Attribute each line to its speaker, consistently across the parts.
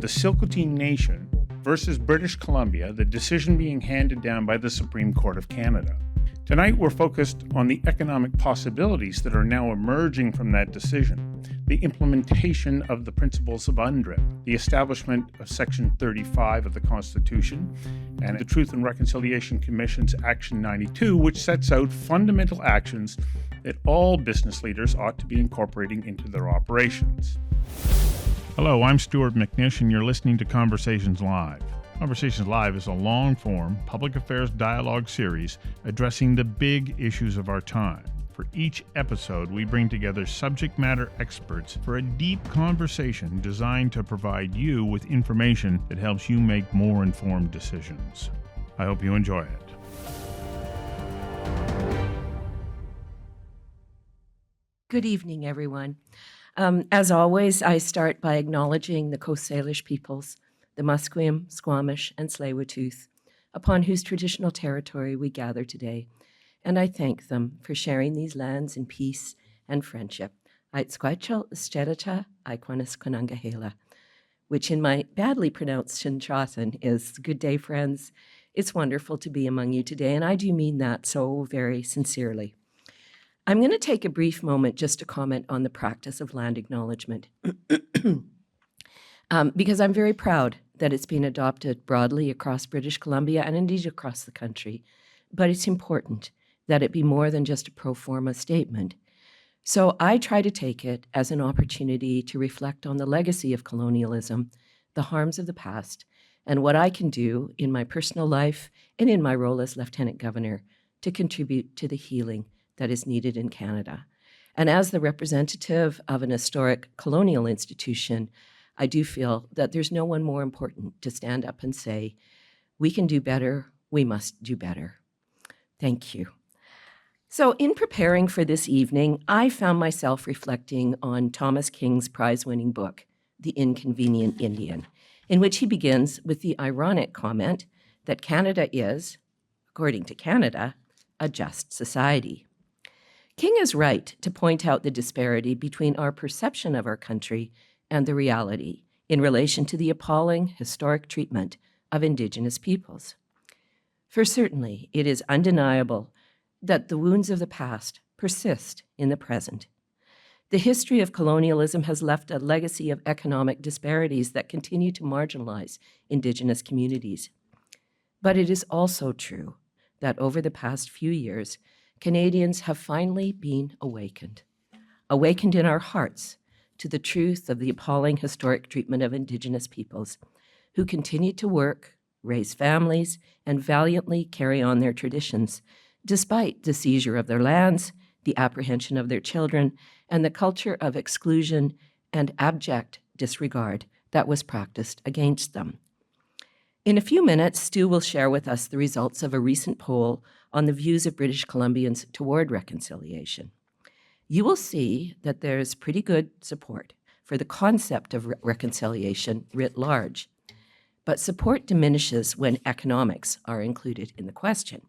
Speaker 1: Silcotin Nation versus British Columbia, the decision being handed down by the Supreme Court of Canada. Tonight, we're focused on the economic possibilities that are now emerging from that decision, the implementation of the principles of UNDRIP, the establishment of Section 35 of the Constitution, and the Truth and Reconciliation Commission's Action 92, which sets out fundamental actions that all business leaders ought to be incorporating into their operations. Hello, I'm Stuart McNish, and you're listening to Conversations Live. Conversations Live is a long-form public affairs dialogue series addressing the big issues of our time. For each episode, we bring together subject matter experts for a deep conversation designed to provide you with information that helps you make more informed decisions. I hope you enjoy it.
Speaker 2: Good evening, everyone. As always, I start by acknowledging the Coast Salish peoples, the Musqueam, Squamish, and Tsleil-Waututh, upon whose traditional territory we gather today, and I thank them for sharing these lands in peace and friendship. Aitsquachal Stedata Aikwanis Konangahela, which in my badly pronounced Chinchothan is good day, friends. It's wonderful to be among you today, and I do mean that so very sincerely. I'm going to take a brief moment just to comment on the practice of land acknowledgement, because I'm very proud that it's been adopted broadly across British Columbia and indeed across the country. But it's important that it be more than just a pro forma statement. So I try to take it as an opportunity to reflect on the legacy of colonialism, the harms of the past, and what I can do in my personal life and in my role as Lieutenant Governor to contribute to the healing that is needed in Canada. And as the representative of an historic colonial institution, I do feel that there's no one more important to stand up and say, we can do better, we must do better. Thank you. So in preparing for this evening, I found myself reflecting on Thomas King's prize-winning book, The Inconvenient Indian, in which he begins with the ironic comment that Canada is, according to Canada, a just society. King is right to point out the disparity between our perception of our country and the reality in relation to the appalling historic treatment of Indigenous peoples. For certainly, it is undeniable that the wounds of the past persist in the present. The history of colonialism has left a legacy of economic disparities that continue to marginalize Indigenous communities. But it is also true that over the past few years, Canadians have finally been awakened in our hearts to the truth of the appalling historic treatment of Indigenous peoples who continue to work, raise families, and valiantly carry on their traditions, despite the seizure of their lands, the apprehension of their children, and the culture of exclusion and abject disregard that was practiced against them. In a few minutes, Stu will share with us the results of a recent poll on the views of British Columbians toward reconciliation. You will see that there's pretty good support for the concept of reconciliation writ large, but support diminishes when economics are included in the question.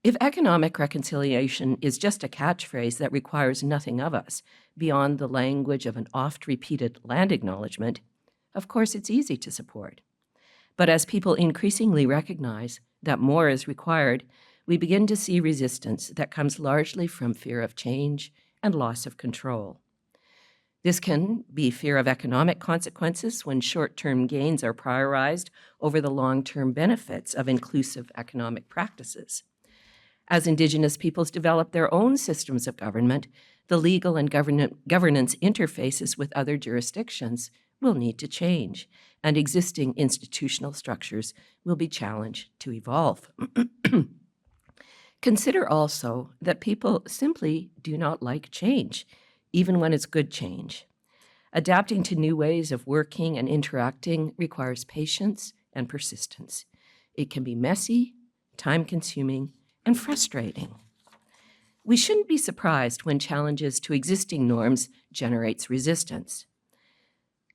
Speaker 2: If economic reconciliation is just a catchphrase that requires nothing of us beyond the language of an oft-repeated land acknowledgement, of course it's easy to support. But as people increasingly recognize that more is required, we begin to see resistance that comes largely from fear of change and loss of control. This can be fear of economic consequences when short-term gains are prioritized over the long-term benefits of inclusive economic practices. As Indigenous peoples develop their own systems of government, the legal and governance interfaces with other jurisdictions will need to change, and existing institutional structures will be challenged to evolve. Consider also that people simply do not like change, even when it's good change. Adapting to new ways of working and interacting requires patience and persistence. It can be messy, time-consuming, and frustrating. We shouldn't be surprised when challenges to existing norms generates resistance.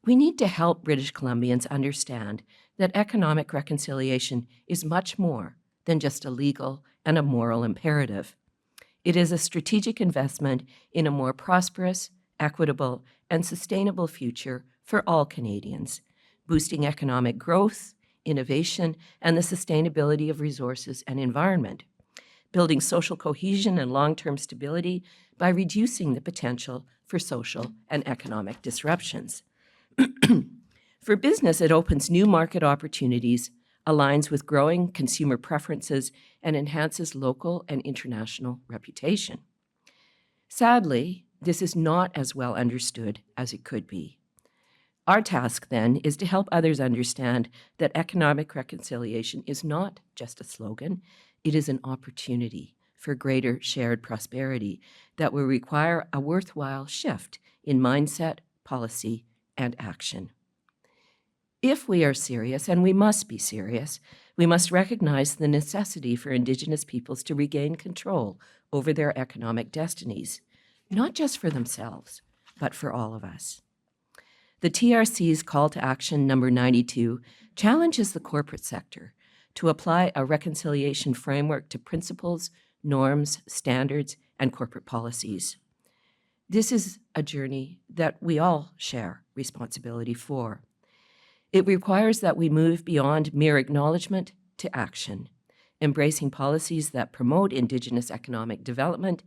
Speaker 2: We need to help British Columbians understand that economic reconciliation is much more than just a legal and a moral imperative. It is a strategic investment in a more prosperous, equitable, and sustainable future for all Canadians, boosting economic growth, innovation, and the sustainability of resources and environment, building social cohesion and long-term stability by reducing the potential for social and economic disruptions. For business, it opens new market opportunities, aligns with growing consumer preferences, and enhances local and international reputation. Sadly, this is not as well understood as it could be. Our task, then, is to help others understand that economic reconciliation is not just a slogan, it is an opportunity for greater shared prosperity that will require a worthwhile shift in mindset, policy, and action. If we are serious, and we must be serious, we must recognize the necessity for Indigenous peoples to regain control over their economic destinies, not just for themselves, but for all of us. The TRC's call to action number 92 challenges the corporate sector to apply a reconciliation framework to principles, norms, standards, and corporate policies. This is a journey that we all share responsibility for. It requires that we move beyond mere acknowledgement to action, embracing policies that promote Indigenous economic development,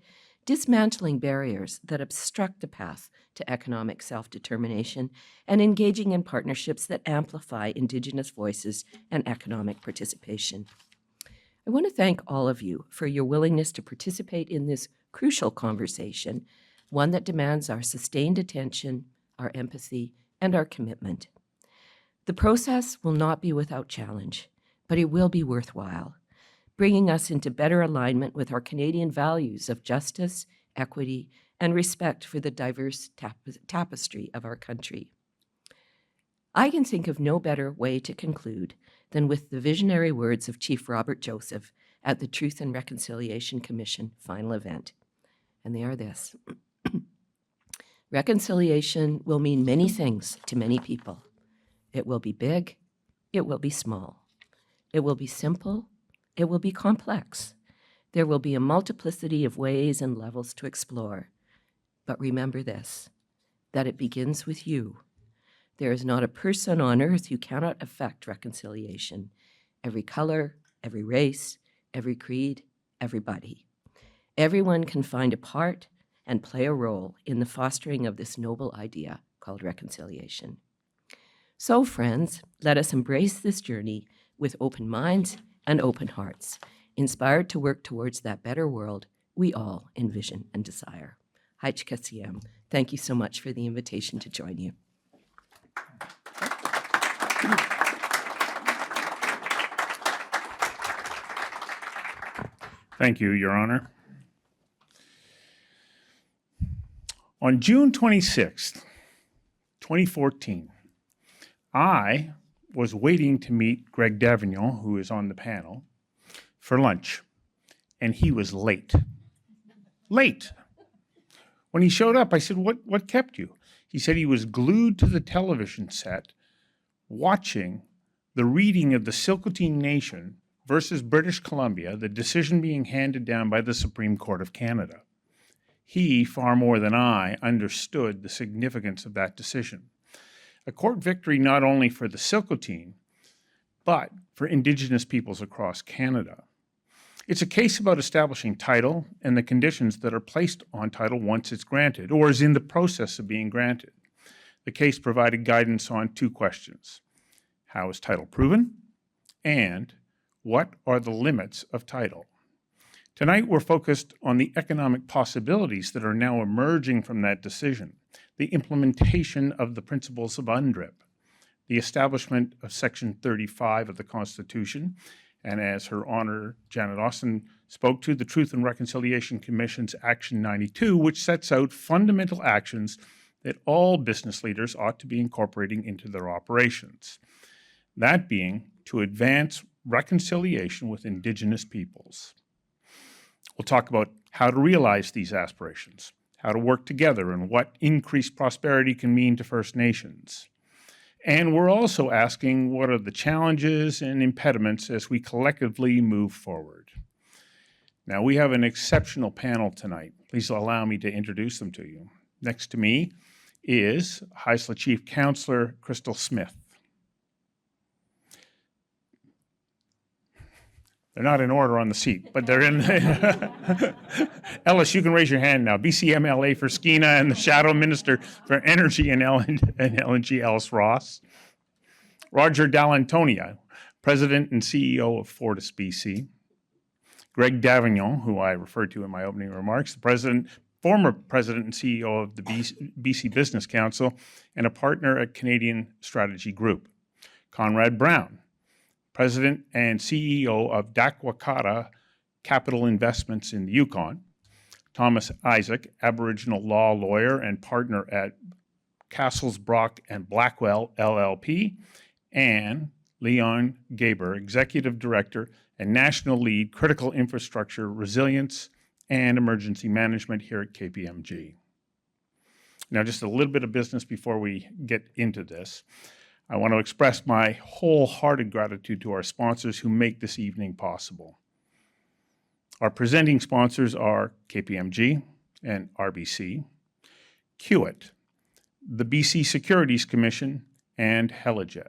Speaker 2: dismantling barriers that obstruct the path to economic self-determination, and engaging in partnerships that amplify Indigenous voices and economic participation. I want to thank all of you for your willingness to participate in this crucial conversation, one that demands our sustained attention, our empathy, and our commitment. The process will not be without challenge, but it will be worthwhile, bringing us into better alignment with our Canadian values of justice, equity, and respect for the diverse tapestry of our country. I can think of no better way to conclude than with the visionary words of Chief Robert Joseph at the Truth and Reconciliation Commission final event, and they are this. Reconciliation will mean many things to many people. It will be big, it will be small. It will be simple, it will be complex. There will be a multiplicity of ways and levels to explore. But remember this, that it begins with you. There is not a person on earth who cannot affect reconciliation. Every color, every race, every creed, everybody. Everyone can find a part and play a role in the fostering of this noble idea called reconciliation. So, friends, let us embrace this journey with open minds and open hearts, inspired to work towards that better world we all envision and desire. Haitchkasiyam. Thank you so much for the invitation to join you.
Speaker 1: Thank you, Your Honor. On June 26th, 2014, I was waiting to meet Greg Davignon, who is on the panel, for lunch, and he was late. Late. When he showed up, I said, what kept you? He said he was glued to the television set watching the reading of the Silcotin Nation versus British Columbia, the decision being handed down by the Supreme Court of Canada. He, far more than I, understood the significance of that decision. A court victory not only for the Silcotin, but for Indigenous peoples across Canada. It's a case about establishing title and the conditions that are placed on title once it's granted, or is in the process of being granted. The case provided guidance on two questions. How is title proven? And what are the limits of title? Tonight, we're focused on the economic possibilities that are now emerging from that decision, the implementation of the principles of UNDRIP, the establishment of Section 35 of the Constitution, and as Her Honor Janet Austin spoke to, the Truth and Reconciliation Commission's Action 92, which sets out fundamental actions that all business leaders ought to be incorporating into their operations. That being to advance reconciliation with Indigenous peoples. We'll talk about how to realize these aspirations, how to work together, and what increased prosperity can mean to First Nations. And we're also asking what are the challenges and impediments as we collectively move forward. Now, we have an exceptional panel tonight. Please allow me to introduce them to you. Next to me is Haisla Chief Councillor Crystal Smith. They're not in order on the seat, but they're in. Ellis, you can raise your hand now. BC MLA for Skeena and the Shadow Minister for Energy and LNG, Ellis Ross. Roger Dall'Antonia, President and CEO of Fortis, BC. Greg Davignon, who I referred to in my opening remarks, the former President and CEO of the BC Business Council and a partner at Canadian Strategy Group. Conrad Browne, President and CEO of Dakwakada Capital Investments in the Yukon. Thomas Isaac, Aboriginal law lawyer and partner at Cassels, Brock and Blackwell, LLP. And Leon Gaber, Executive Director and National Lead, Critical Infrastructure, Resilience and Emergency Management here at KPMG. Now, just a little bit of business before we get into this. I want to express my wholehearted gratitude to our sponsors who make this evening possible. Our presenting sponsors are KPMG and RBC, Kiewit, the BC Securities Commission, and Helijet.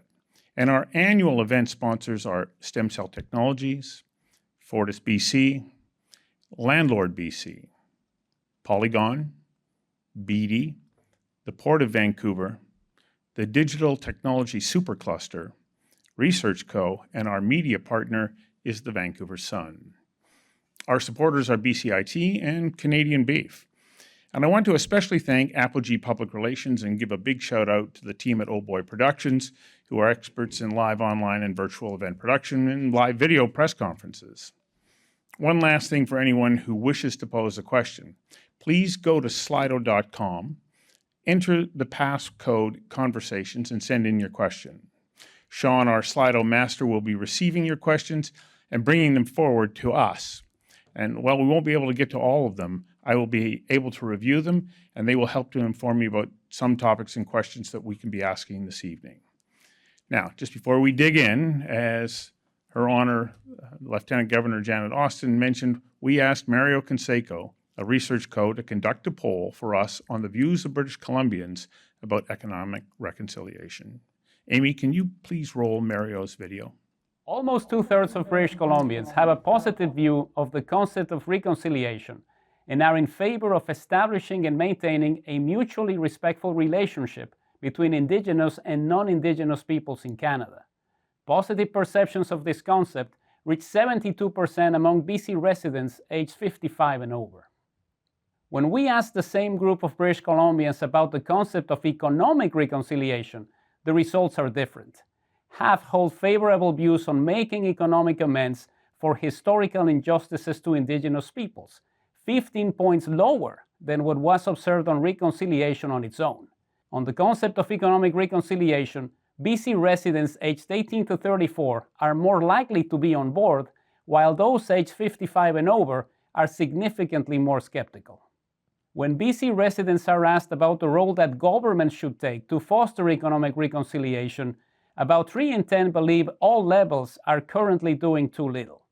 Speaker 1: And our annual event sponsors are Stem Cell Technologies, Fortis BC, Landlord BC, Polygon, BD, the Port of Vancouver, the Digital Technology Supercluster, Research Co., and our media partner is the Vancouver Sun. Our supporters are BCIT and Canadian Beef. And I want to especially thank Apogee Public Relations and give a big shout out to the team at Old Boy Productions, who are experts in live online and virtual event production and live video press conferences. One last thing for anyone who wishes to pose a question. Please go to slido.com, enter the passcode conversations, and send in your question. Sean, our Slido master, will be receiving your questions and bringing them forward to us. And while we won't be able to get to all of them, I will be able to review them, and they will help to inform me about some topics and questions that we can be asking this evening. Now, just before we dig in, as Her Honor Lieutenant Governor Janet Austin mentioned, we asked Mario Canseco, a Research Co., to conduct a poll for us on the views of British Columbians about economic reconciliation. Amy, can you please roll Mario's video?
Speaker 3: Almost two-thirds of British Columbians have a positive view of the concept of reconciliation and are in favor of establishing and maintaining a mutually respectful relationship between Indigenous and non-Indigenous peoples in Canada. Positive perceptions of this concept reach 72% among BC residents aged 55 and over. When we ask the same group of British Columbians about the concept of economic reconciliation, the results are different. Half hold favorable views on making economic amends for historical injustices to Indigenous peoples, 15 points lower than what was observed on reconciliation on its own. On the concept of economic reconciliation, BC residents aged 18 to 34 are more likely to be on board, while those aged 55 and over are significantly more skeptical. When BC residents are asked about the role that government should take to foster economic reconciliation, about 3 in 10 believe all levels are currently doing too little.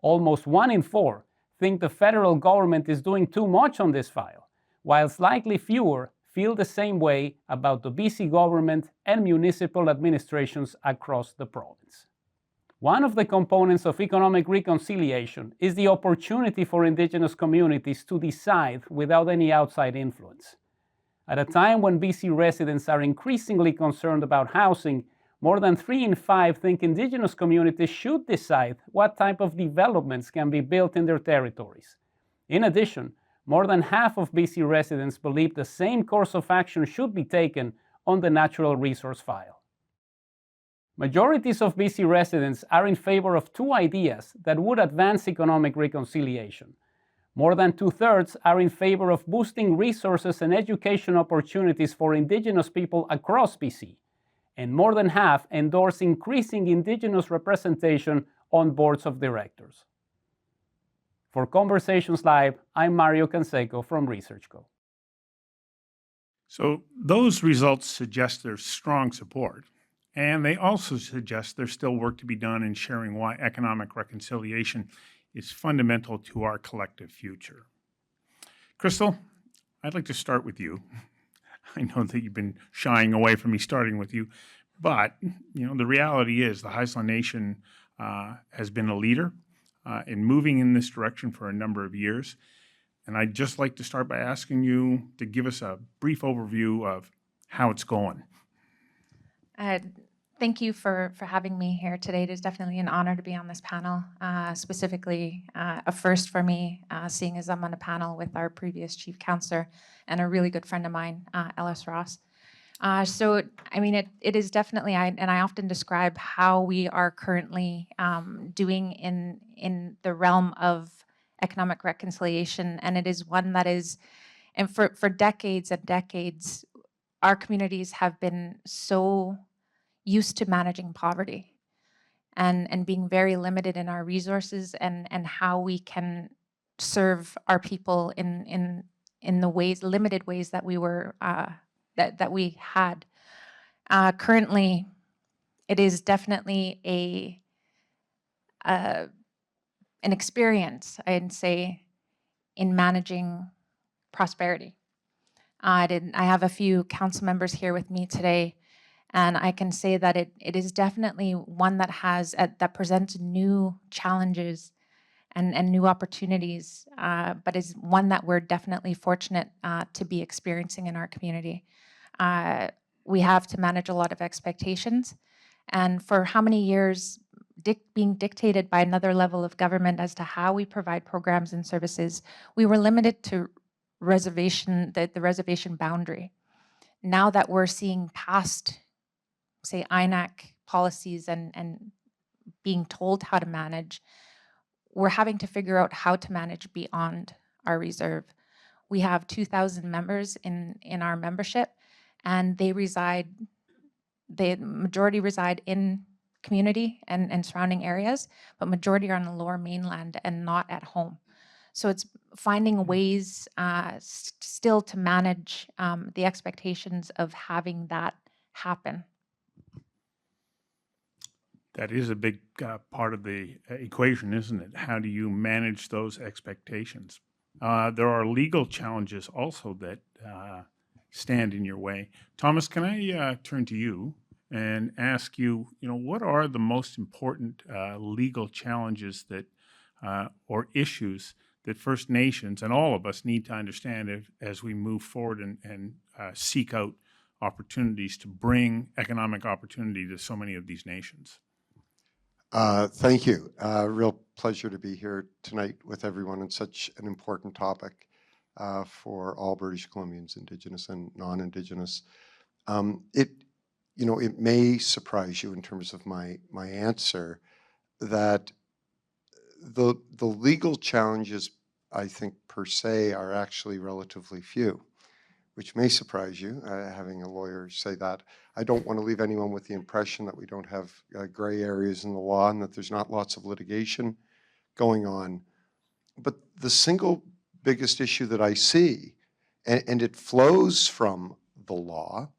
Speaker 3: Almost 1 in 4 think the federal government is doing too much on this file, while slightly fewer feel the same way about the BC government and municipal administrations across the province. One of the components of economic reconciliation is the opportunity for Indigenous communities to decide without any outside influence. At a time when BC residents are increasingly concerned about housing, more than 3 in 5 think Indigenous communities should decide what type of developments can be built in their territories. In addition, more than half of BC residents believe the same course of action should be taken on the natural resource file. Majorities of BC residents are in favor of 2 ideas that would advance economic reconciliation. More than 2/3 are in favor of boosting resources and education opportunities for Indigenous people across BC, and more than half endorse increasing Indigenous representation on boards of directors. For Conversations Live, I'm Mario Canseco from Research Co.
Speaker 1: So those results suggest there's strong support, and they also suggest there's still work to be done in sharing why economic reconciliation is fundamental to our collective future. Crystal, I'd like to start with you. I know that you've been shying away from me starting with you, but the reality is the Haisla Nation has been a leader in moving in this direction for a number of years. And I'd just like to start by asking you to give us a brief overview of how it's going.
Speaker 4: Thank you for having me here today. It is definitely an honor to be on this panel, specifically a first for me, seeing as I'm on a panel with our previous chief councillor and a really good friend of mine, Ellis Ross. So, I mean, it is definitely, and I often describe how we are currently doing in the realm of economic reconciliation, and it is one that is, and for decades and decades, our communities have been so used to managing poverty and being very limited in our resources and how we can serve our people in the limited ways that we were that we had. Currently, it is definitely an experience, I'd say, in managing prosperity. I have a few council members here with me today, and I can say that it is definitely one that that presents new challenges and new opportunities, but is one that we're definitely fortunate to be experiencing in our community. We have to manage a lot of expectations, and for how many years being dictated by another level of government as to how we provide programs and services, we were limited to the reservation boundary. Now that we're seeing past, say, INAC policies and being told how to manage, we're having to figure out how to manage beyond our reserve. We have 2,000 members in our membership, and the majority reside in community and surrounding areas, but majority are on the lower mainland and not at home. So it's finding ways still to manage the expectations of having that happen.
Speaker 1: That is a big part of the equation, isn't it? How do you manage those expectations? There are legal challenges also that stand in your way. Thomas, can I turn to you and ask you, what are the most important legal challenges that or issues that First Nations and all of us need to understand as we move forward and seek out opportunities to bring economic opportunity to so many of these nations?
Speaker 5: Thank you. Real pleasure to be here tonight with everyone on such an important topic for all British Columbians, Indigenous and non-Indigenous. It may surprise you in terms of my answer that the legal challenges, I think, per se, are actually relatively few, which may surprise you, having a lawyer say that. I don't want to leave anyone with the impression that we don't have gray areas in the law and that there's not lots of litigation going on. But the single biggest issue that I see, and it flows from the law,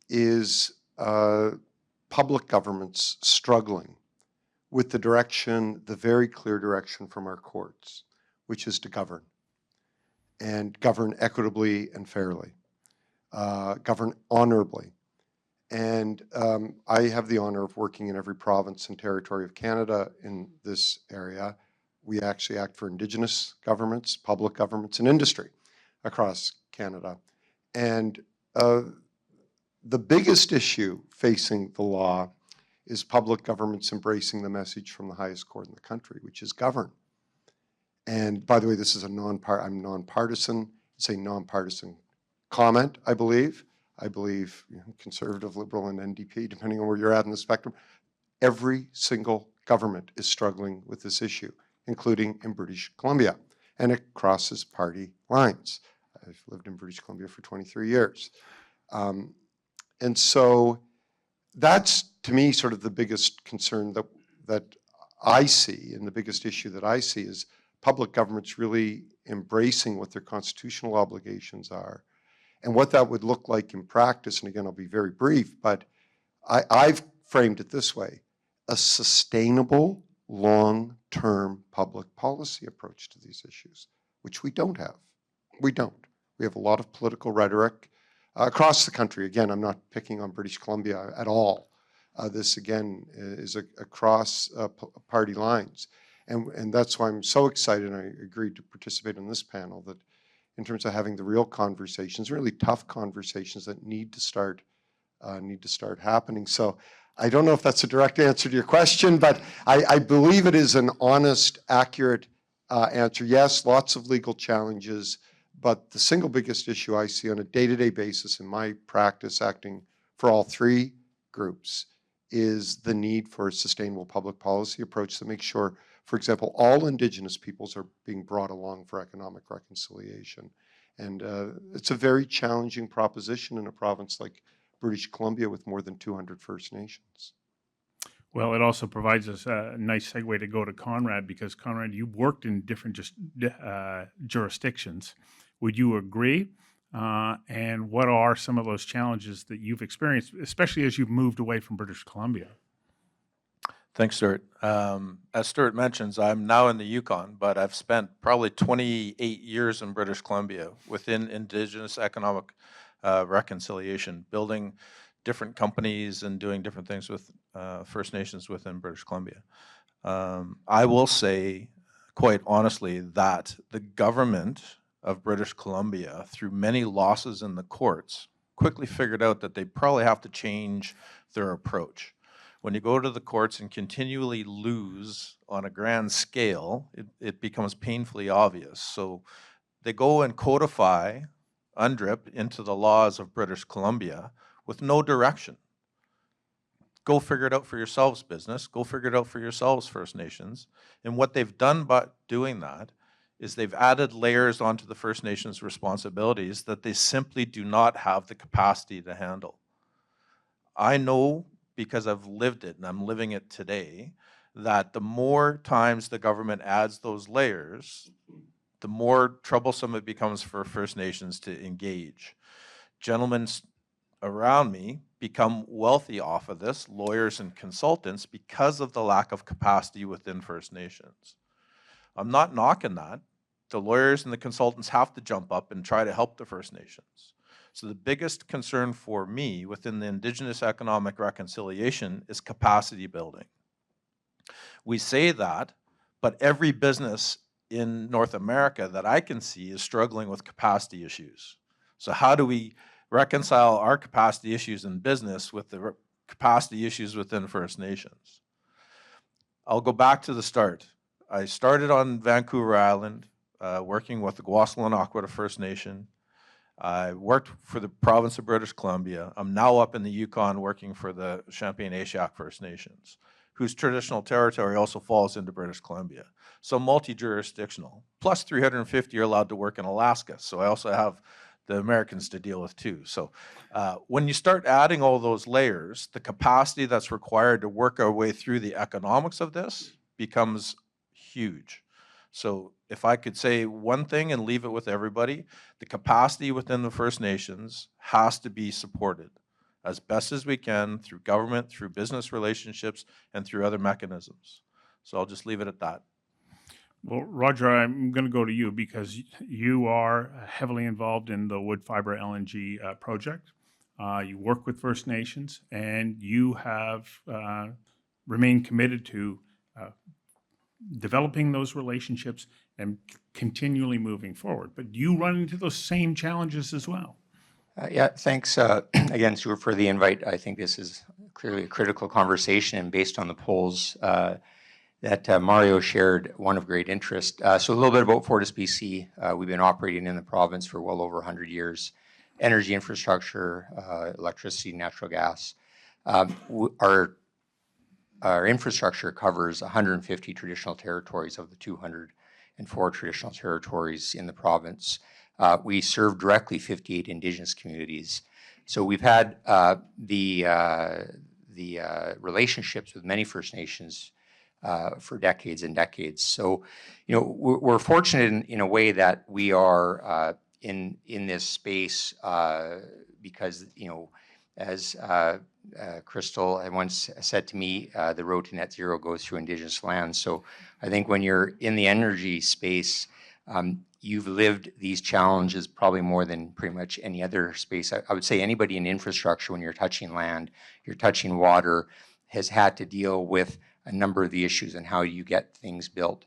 Speaker 5: is public governments struggling with the very clear direction from our courts, which is to govern. And govern equitably and fairly, govern honorably. And I have the honor of working in every province and territory of Canada in this area. We actually act for Indigenous governments, public governments, and industry across Canada. And the biggest issue facing the law is public governments embracing the message from the highest court in the country, which is govern. And by the way, this is I'm nonpartisan. It's a nonpartisan comment, I believe. I believe Conservative, Liberal, and NDP, depending on where you're at in the spectrum, every single government is struggling with this issue, including in British Columbia. And it crosses party lines. I've lived in British Columbia for 23 years. And so that's, to me, sort of the biggest concern that I see, and the biggest issue that I see is public governments really embracing what their constitutional obligations are and what that would look like in practice. And again, I'll be very brief, but I've framed it this way: a sustainable, long-term public policy approach to these issues, which we don't have. We don't. We have a lot of political rhetoric across the country. Again, I'm not picking on British Columbia at all. This, again, is across party lines. And that's why I'm so excited, and I agreed to participate in this panel, that in terms of having the real conversations, really tough conversations that need to start happening. So I don't know if that's a direct answer to your question, but I believe it is an honest, accurate answer. Yes, lots of legal challenges, but the single biggest issue I see on a day-to-day basis in my practice acting for all three groups is the need for a sustainable public policy approach to make sure, for example, all Indigenous peoples are being brought along for economic reconciliation. And it's a very challenging proposition in a province like British Columbia with more than 200 First Nations.
Speaker 1: Well, it also provides us a nice segue to go to Conrad, because Conrad, you worked in different jurisdictions. Would you agree? And what are some of those challenges that you've experienced, especially as you've moved away from British Columbia?
Speaker 6: Thanks, Stuart. As Stuart mentions, I'm now in the Yukon, but I've spent probably 28 years in British Columbia within Indigenous economic reconciliation, building different companies and doing different things with First Nations within British Columbia. I will say, quite honestly, that the government of British Columbia, through many losses in the courts, quickly figured out that they probably have to change their approach. When you go to the courts and continually lose on a grand scale, it becomes painfully obvious. So they go and codify UNDRIP into the laws of British Columbia with no direction. Go figure it out for yourselves, business. Go figure it out for yourselves, First Nations. And what they've done by doing that is they've added layers onto the First Nations responsibilities that they simply do not have the capacity to handle. I know, because I've lived it and I'm living it today, that the more times the government adds those layers, the more troublesome it becomes for First Nations to engage. Gentlemen around me become wealthy off of this, lawyers and consultants, because of the lack of capacity within First Nations. I'm not knocking that. The lawyers and the consultants have to jump up and try to help the First Nations. So the biggest concern for me within the Indigenous economic reconciliation is capacity building. We say that, but every business in North America that I can see is struggling with capacity issues. So how do we reconcile our capacity issues in business with the capacity issues within First Nations? I'll go back to the start. I started on Vancouver Island, working with the Gwasl-Anaquita First Nation. I worked for the province of British Columbia. I'm now up in the Yukon working for the Champagne-Atiak First Nations, whose traditional territory also falls into British Columbia. So multi-jurisdictional. Plus 350 are allowed to work in Alaska. So I also have the Americans to deal with too. So when you start adding all those layers, the capacity that's required to work our way through the economics of this becomes huge. So if I could say one thing and leave it with everybody, the capacity within the First Nations has to be supported as best as we can through government, through business relationships, and through other mechanisms. So I'll just leave it at that.
Speaker 1: Well, Roger, I'm going to go to you because you are heavily involved in the wood fiber LNG project. You work with First Nations, and you have remained committed to developing those relationships and continually moving forward. But you run into those same challenges as well.
Speaker 7: Yeah, thanks again, Stuart, for the invite. I think this is clearly a critical conversation, and based on the polls that Mario shared, one of great interest. So a little bit about Fortis BC. We've been operating in the province for well over 100 years. Energy infrastructure, electricity, natural gas. Our infrastructure covers 150 traditional territories of the 204 traditional territories in the province. We serve directly 58 Indigenous communities. So we've had the relationships with many First Nations for decades and decades. So, you know, we're fortunate in a way that we are in this space because, you know, as Crystal had once said to me, the road to net zero goes through Indigenous lands. So I think when you're in the energy space, You've lived these challenges probably more than pretty much any other space. I would say anybody in infrastructure, when you're touching land, you're touching water, has had to deal with a number of the issues and how you get things built.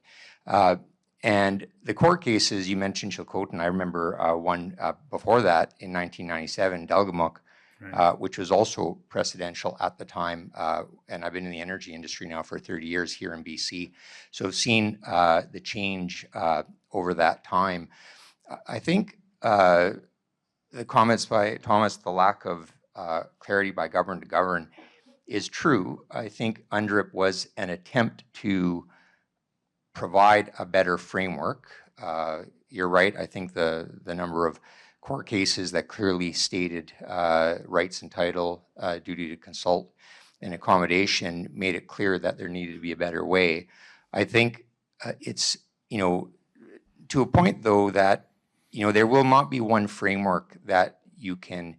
Speaker 7: And the court cases, you mentioned Chilcotin. I remember one before that in 1997, Delgamuuk, which was also precedential at the time. And I've been in the energy industry now for 30 years here in BC. So I've seen the change over that time. I think the comments by Thomas, the lack of clarity by government to govern, is true. I think UNDRIP was an attempt to provide a better framework. You're right. I think the number of court cases that clearly stated rights and title, duty to consult, and accommodation made it clear that there needed to be a better way. I think it's, to a point though that, there will not be one framework that you can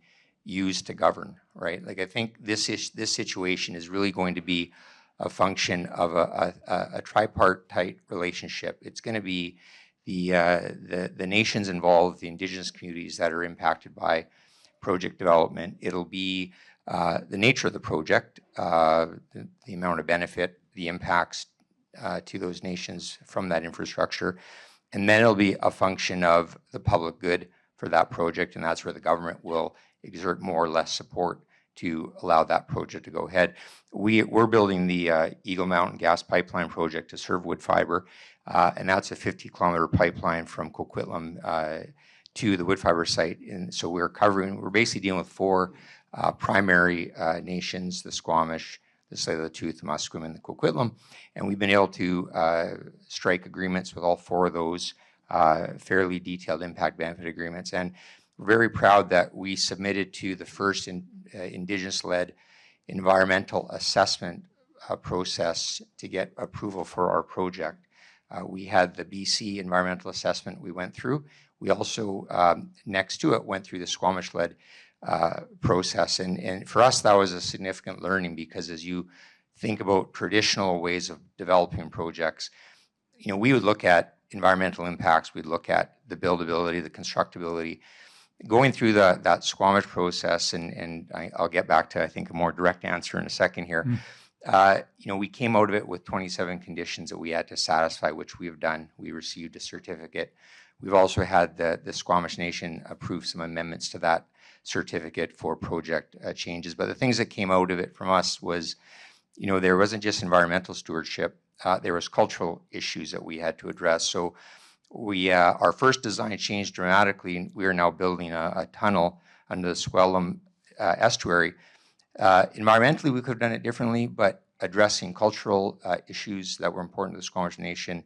Speaker 7: use to govern, right? Like I think this situation is really going to be a function of a tripartite relationship. It's going to be the nations involved, the Indigenous communities that are impacted by project development. It'll be the nature of the project, the amount of benefit, the impacts to those nations from that infrastructure. And then it'll be a function of the public good for that project, and that's where the government will exert more or less support to allow that project to go ahead. We're building the Eagle Mountain gas pipeline project to serve wood fiber, and that's a 50-kilometer pipeline from Coquitlam to the wood fiber site. And so we're basically dealing with four primary nations: the Squamish, the Tsleil-Waututh, the Musqueam, and the Coquitlam. And we've been able to strike agreements with all four of those, fairly detailed impact benefit agreements. And we're very proud that we submitted to the first Indigenous-led environmental assessment process to get approval for our project. We had the BC environmental assessment we went through. We also, next to it, went through the Squamish-led process. And for us, that was a significant learning, because as you think about traditional ways of developing projects, we would look at environmental impacts, we'd look at the buildability, the constructability. Going through that Squamish process, and I'll get back to, I think, a more direct answer in a second here. We came out of it with 27 conditions that we had to satisfy, which we have done. We received a certificate. We've also had the Squamish Nation approve some amendments to that certificate for project changes. But the things that came out of it from us was, there wasn't just environmental stewardship, there was cultural issues that we had to address. So our first design changed dramatically. We are now building a tunnel under the Swellum estuary. Environmentally, we could have done it differently, but addressing cultural issues that were important to the Squamish Nation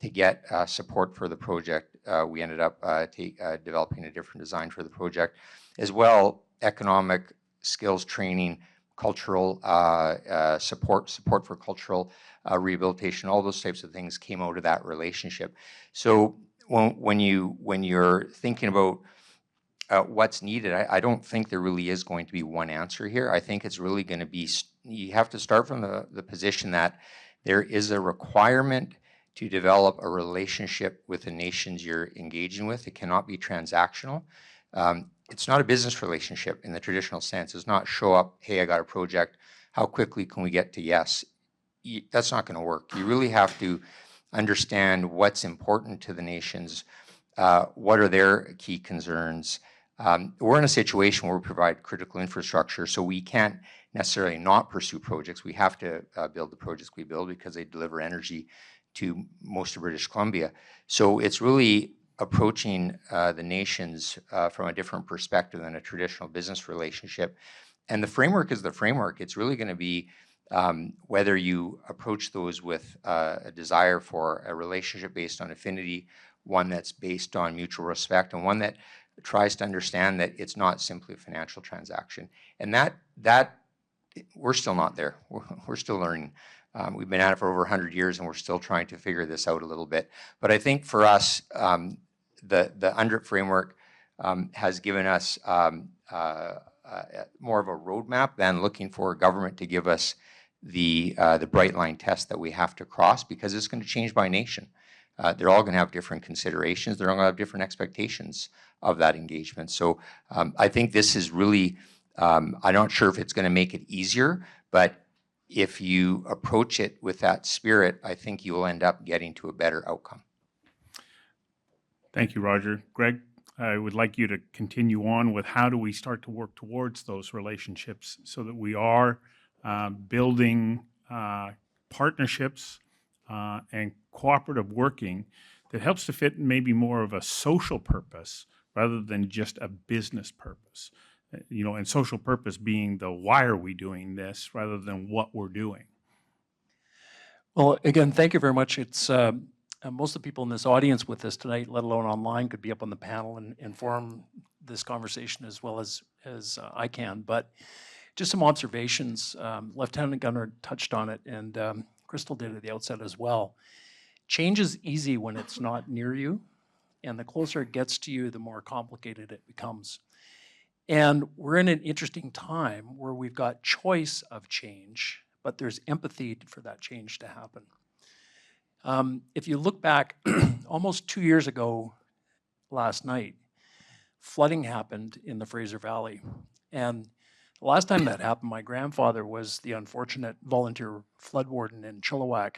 Speaker 7: to get support for the project, we ended up developing a different design for the project. As well, economic skills training, cultural support for cultural rehabilitation, all those types of things came out of that relationship. So when you're thinking about what's needed, I don't think there really is going to be one answer here. I think it's really going to be, you have to start from the position that there is a requirement to develop a relationship with the nations you're engaging with. It cannot be transactional. It's not a business relationship in the traditional sense. It's not show up, hey, I got a project, how quickly can we get to yes? That's not going to work. You really have to understand what's important to the nations, what are their key concerns. We're in a situation where we provide critical infrastructure, so we can't necessarily not pursue projects. We have to build the projects we build because they deliver energy to most of British Columbia. So it's really approaching the nations from a different perspective than a traditional business relationship. And the framework is the framework. It's really going to be whether you approach those with a desire for a relationship based on affinity, one that's based on mutual respect, and one that tries to understand that it's not simply a financial transaction. And that we're still not there. We're still learning. We've been at it for over 100 years, and we're still trying to figure this out a little bit. But I think for us, the UNDRIP framework has given us more of a roadmap than looking for government to give us the bright line test that we have to cross, because it's going to change by nation. They're all going to have different considerations. They're all going to have different expectations of that engagement. So I think this is really, I'm not sure if it's going to make it easier, but if you approach it with that spirit, I think you will end up getting to a better outcome.
Speaker 1: Thank you, Roger. Greg, I would like you to continue on with how do we start to work towards those relationships so that we are building partnerships and cooperative working that helps to fit maybe more of a social purpose rather than just a business purpose. You know, and social purpose being the why are we doing this rather than what we're doing.
Speaker 8: Well, again, thank you very much. It's most of the people in this audience with us tonight, let alone online, could be up on the panel and inform this conversation as well as I can. But just some observations. Lieutenant Governor touched on it, and Crystal did at the outset as well. Change is easy when it's not near you, and the closer it gets to you, the more complicated it becomes. And we're in an interesting time where we've got choice of change, but there's empathy for that change to happen. If you look back almost 2 years ago last night, flooding happened in the Fraser Valley. And the last time that happened, my grandfather was the unfortunate volunteer flood warden in Chilliwack.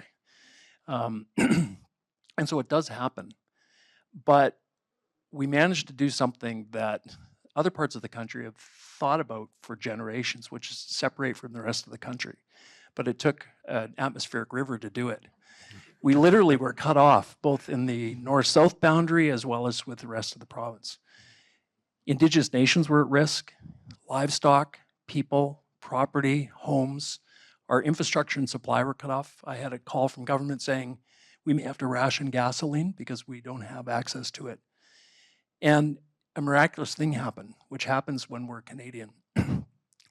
Speaker 8: And so it does happen. But we managed to do something that other parts of the country have thought about for generations, which is to separate from the rest of the country. But it took an atmospheric river to do it. We literally were cut off, both in the north-south boundary as well as with the rest of the province. Indigenous nations were at risk, livestock, people, property, homes, our infrastructure and supply were cut off. I had a call from government saying we may have to ration gasoline because we don't have access to it. And a miraculous thing happened, which happens when we're Canadian.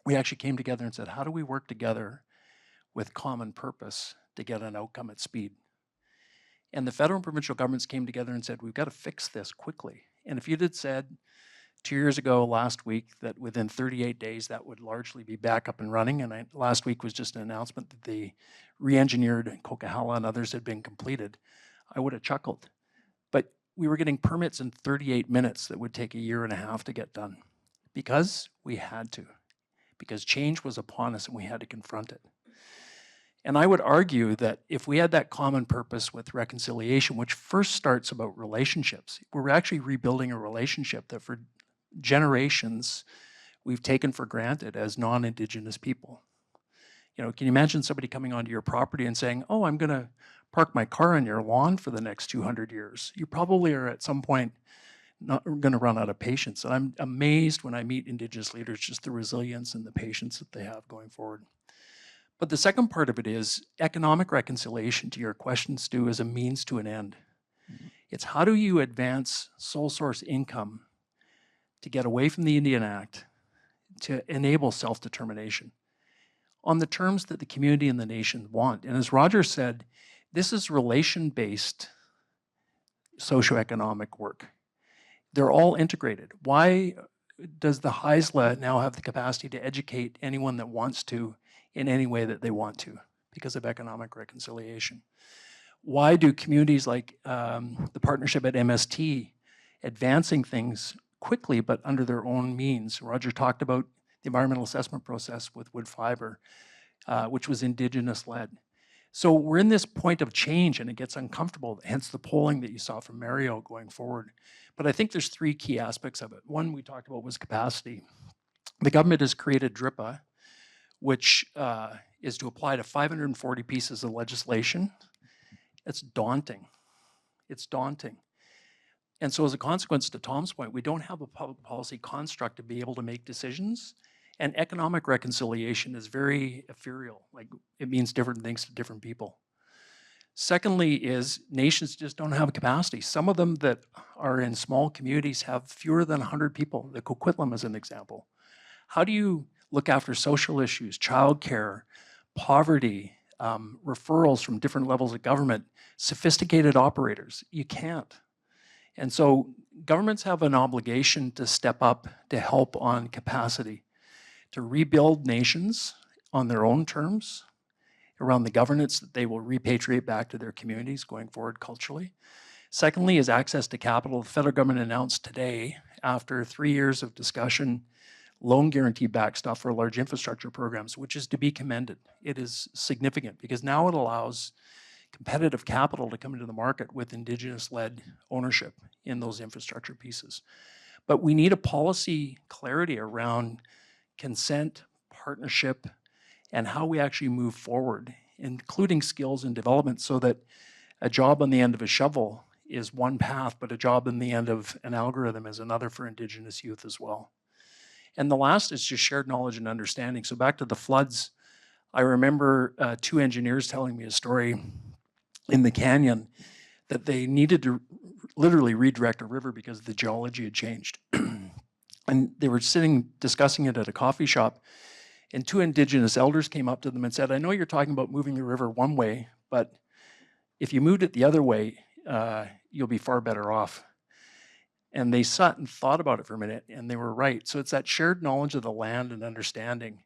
Speaker 8: We actually came together and said, how do we work together with common purpose to get an outcome at speed? And the federal and provincial governments came together and said, we've got to fix this quickly. And if you'd had said 2 years ago, last week, that within 38 days that would largely be back up and running, and last week was just an announcement that the re-engineered Coquihalla and others had been completed, I would have chuckled. But we were getting permits in 38 minutes that would take 1.5 years to get done because we had to, because change was upon us and we had to confront it. And I would argue that if we had that common purpose with reconciliation, which first starts about relationships, we're actually rebuilding a relationship that for generations we've taken for granted as non-Indigenous people. You know, can you imagine somebody coming onto your property and saying, oh, I'm going to park my car on your lawn for the next 200 years? You probably are at some point not going to run out of patience. And I'm amazed when I meet Indigenous leaders, just the resilience and the patience that they have going forward. But the second part of it is economic reconciliation, to your question, Stu, is a means to an end. It's how do you advance sole source income to get away from the Indian Act to enable self-determination on the terms that the community and the nation want. And as Roger said, this is relation-based socioeconomic work. They're all integrated. Why does the Haisla now have the capacity to educate anyone that wants to in any way that they want to? Because of economic reconciliation. Why do communities like the partnership at MST advancing things quickly but under their own means? Roger talked about the environmental assessment process with wood fiber, which was Indigenous-led. So we're in this point of change and it gets uncomfortable, hence the polling that you saw from Mario going forward. But I think there's 3 key aspects of it. One we talked about was capacity. The government has created DRIPA, which is to apply to 540 pieces of legislation. It's daunting. It's daunting. And so as a consequence, to Tom's point, we don't have a public policy construct to be able to make decisions. And economic reconciliation is very ethereal. Like, it means different things to different people. Secondly is nations just don't have capacity. Some of them that are in small communities have fewer than 100 people. The Coquitlam is an example. How do you look after social issues, childcare, poverty, referrals from different levels of government, sophisticated operators? You can't. And so governments have an obligation to step up to help on capacity, to rebuild nations on their own terms. around the governance that they will repatriate back to their communities going forward culturally. Secondly is access to capital. The federal government announced today, after 3 years of discussion, loan guarantee backstop for large infrastructure programs, which is to be commended. It is significant because now it allows competitive capital to come into the market with Indigenous-led ownership in those infrastructure pieces. But we need a policy clarity around consent, partnership, and how we actually move forward, including skills and development, so that a job on the end of a shovel is one path, but a job on the end of an algorithm is another for Indigenous youth as well. And the last is just shared knowledge and understanding. So back to the floods, I remember 2 engineers telling me a story in the canyon that they needed to literally redirect a river because the geology had changed. And they were sitting discussing it at a coffee shop, and 2 Indigenous elders came up to them and said, I know you're talking about moving the river one way, but if you moved it the other way, you'll be far better off. And they sat and thought about it for a minute, and they were right. So it's that shared knowledge of the land and understanding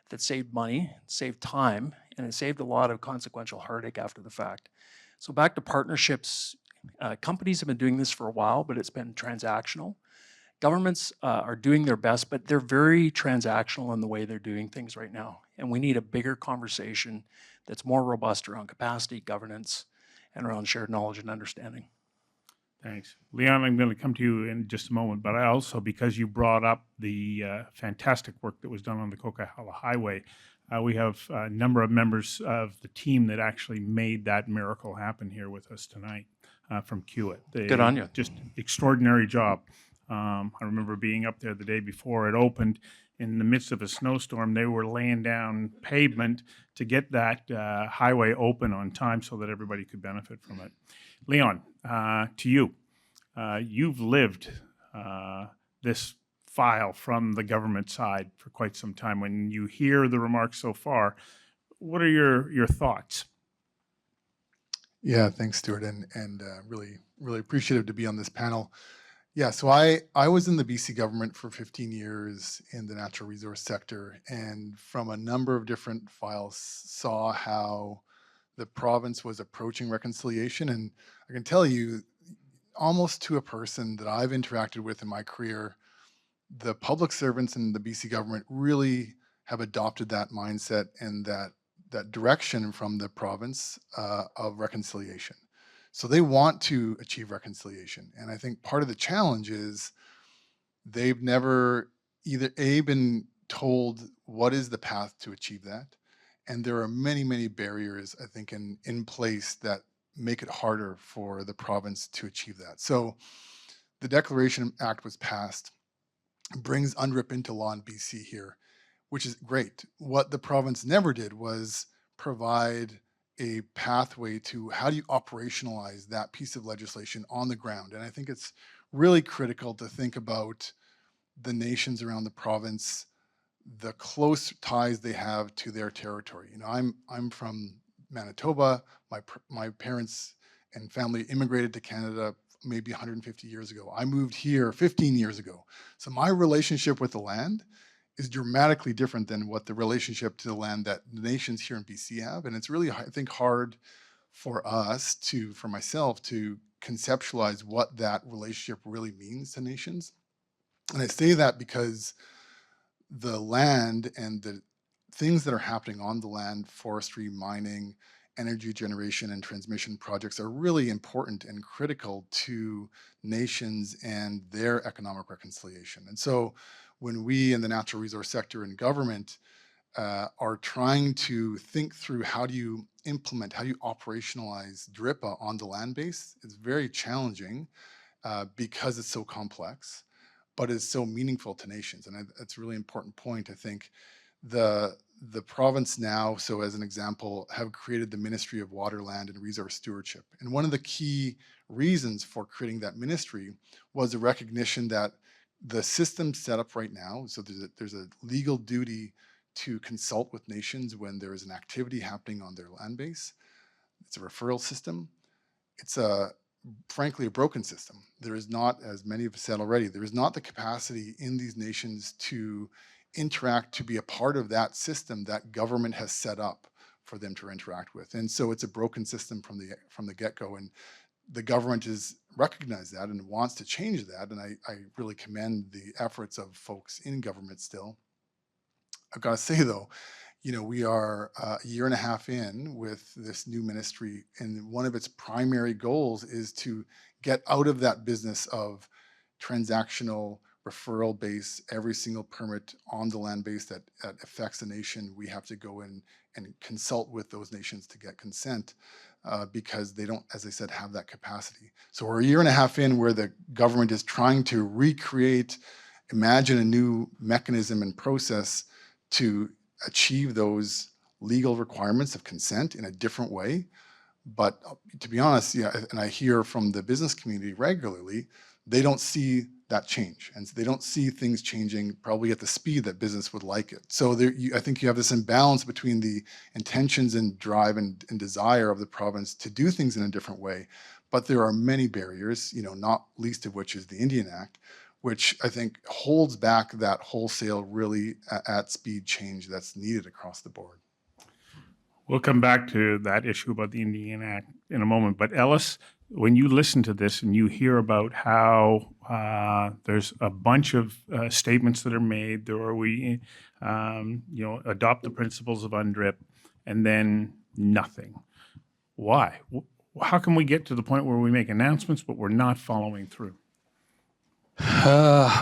Speaker 8: that saved money, saved time, and it saved a lot of consequential heartache after the fact. So back to partnerships, companies have been doing this for a while, but it's been transactional. Governments are doing their best, but they're very transactional in the way they're doing things right now. And we need a bigger conversation that's more robust around capacity, governance, and around shared knowledge and understanding.
Speaker 1: Thanks. Leon, I'm going to come to you in just a moment, but I also, because you brought up the fantastic work that was done on the Coquihalla Highway, we have a number of members of the team that actually made that miracle happen here with us tonight from Kiewit.
Speaker 8: Good on you.
Speaker 1: Just extraordinary job. I remember being up there the day before it opened. In the midst of a snowstorm, they were laying down pavement to get that highway open on time so that everybody could benefit from it. Leon, to you. You've lived this file from the government side for quite some time. When you hear the remarks so far, what are your thoughts?
Speaker 9: Yeah, thanks, Stuart, and really appreciative to be on this panel. Yeah, so I was in the BC government for 15 years in the natural resource sector, and from a number of different files saw how the province was approaching reconciliation. And I can tell you, almost to a person that I've interacted with in my career, the public servants in the BC government really have adopted that mindset and that direction from the province of reconciliation. So they want to achieve reconciliation. And I think part of the challenge is they've never either been told what is the path to achieve that. And there are many, many barriers, I think, in place that make it harder for the province to achieve that. So the Declaration Act was passed, brings UNDRIP into law in BC here, which is great. What the province never did was provide a pathway to how do you operationalize that piece of legislation on the ground. And I think it's really critical to think about the nations around the province, the close ties they have to their territory. You know, I'm from Manitoba. My parents and family immigrated to Canada maybe 150 years ago. I moved here 15 years ago. So my relationship with the land is dramatically different than what the relationship to the land that the nations here in BC have. And it's really, I think, hard for us for myself to conceptualize what that relationship really means to nations. And I say that because the land and the things that are happening on the land, forestry, mining, energy generation and transmission projects are really important and critical to nations and their economic reconciliation. And so when we in the natural resource sector and government are trying to think through how do you implement, how do you operationalize DRIPA on the land base, it's very challenging because it's so complex, but it's so meaningful to nations. And that's a really important point. I think the province now, so as an example, have created the Ministry of Water, Land, and Resource Stewardship. And one of the key reasons for creating that ministry was a recognition that the system set up right now, so there's a legal duty to consult with nations when there is an activity happening on their land base. It's a referral system. It's frankly a broken system. There is not, as many have said already, there is not the capacity in these nations to interact, to be a part of that system that government has set up for them to interact with. And so it's a broken system from the get-go. And the government has recognized that and wants to change that. And I really commend the efforts of folks in government still. I've got to say though, we are a year and a half in with this new ministry, and one of its primary goals is to get out of that business of transactional referral base, every single permit on the land base that affects the nation. We have to go in and consult with those nations to get consent because they don't, as I said, have that capacity. So we're a year and a half in where the government is trying to recreate, imagine a new mechanism and process to achieve those legal requirements of consent in a different way. But to be honest, yeah, and I hear from the business community regularly, they don't see that change, and they don't see things changing probably at the speed that business would like it. So I think you have this imbalance between the intentions and drive and desire of the province to do things in a different way, but there are many barriers, not least of which is the Indian Act, which I think holds back that wholesale, really at speed change that's needed across the board.
Speaker 1: We'll come back to that issue about the Indian Act in a moment. But Ellis, when you listen to this and you hear about how there's a bunch of statements that are made, there are we, adopt the principles of UNDRIP, and then nothing. Why? How can we get to the point where we make announcements but we're not following through?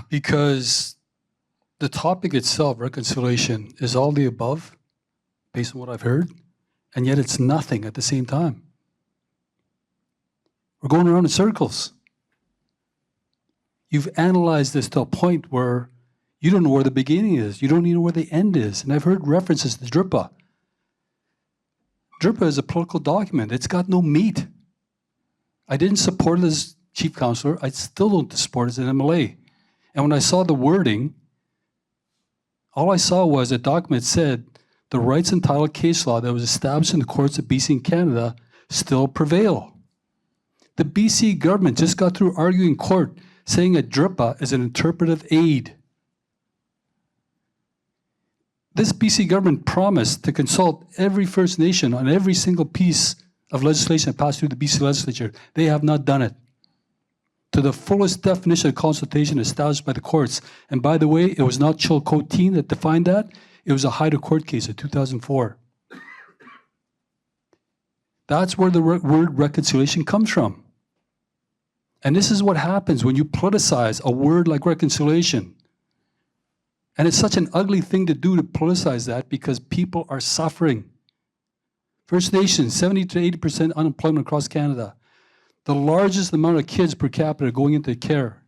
Speaker 10: Because the topic itself, reconciliation, is all the above, based on what I've heard, and yet it's nothing at the same time. We're going around in circles. You've analyzed this to a point where you don't know where the beginning is. You don't even know where the end is. And I've heard references to DRIPA. DRIPA is a political document. It's got no meat. I didn't support it as chief councillor. I still don't support it as an MLA. And when I saw the wording, all I saw was a document said the rights and title case law that was established in the courts of BC and Canada still prevail. The BC government just got through arguing in court saying a DRIPA is an interpretive aid. This BC government promised to consult every First Nation on every single piece of legislation that passed through the BC legislature. They have not done it. To the fullest definition of consultation established by the courts. And by the way, it was not Chilcotin that defined that. It was a Haida court case in 2004. That's where the word reconciliation comes from. And this is what happens when you politicize a word like reconciliation. And it's such an ugly thing to do, to politicize that, because people are suffering. First Nations, 70 to 80% unemployment across Canada. The largest amount of kids per capita going into care.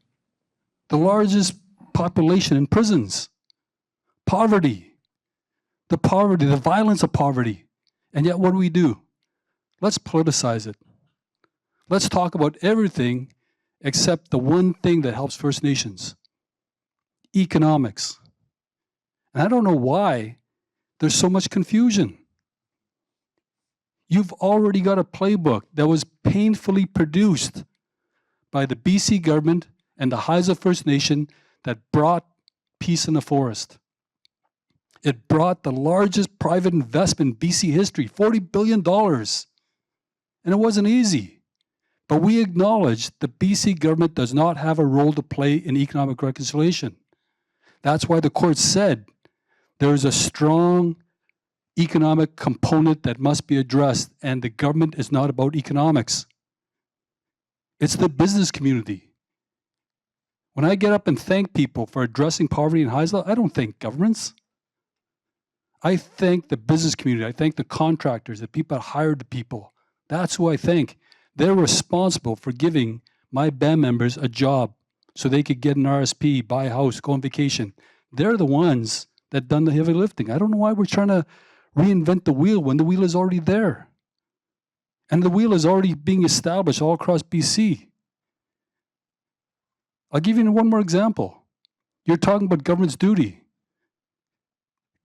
Speaker 10: The largest population in prisons. Poverty. The poverty, the violence of poverty. And yet what do? Let's politicize it. Let's talk about everything except the one thing that helps First Nations. Economics. And I don't know why there's so much confusion. You've already got a playbook that was painfully produced by the BC government and the Haisla First Nation that brought peace in the forest. It brought the largest private investment in BC history, $40 billion. And it wasn't easy. But we acknowledge the BC government does not have a role to play in economic reconciliation. That's why the court said there is a strong economic component that must be addressed, and the government is not about economics. It's the business community. When I get up and thank people for addressing poverty in Haisla, I don't thank governments. I thank the business community. I thank the contractors, the people that hired the people. That's who I thank. They're responsible for giving my band members a job so they could get an RSP, buy a house, go on vacation. They're the ones that done the heavy lifting. I don't know why we're trying to reinvent the wheel when the wheel is already there. And the wheel is already being established all across BC. I'll give you one more example. You're talking about government's duty.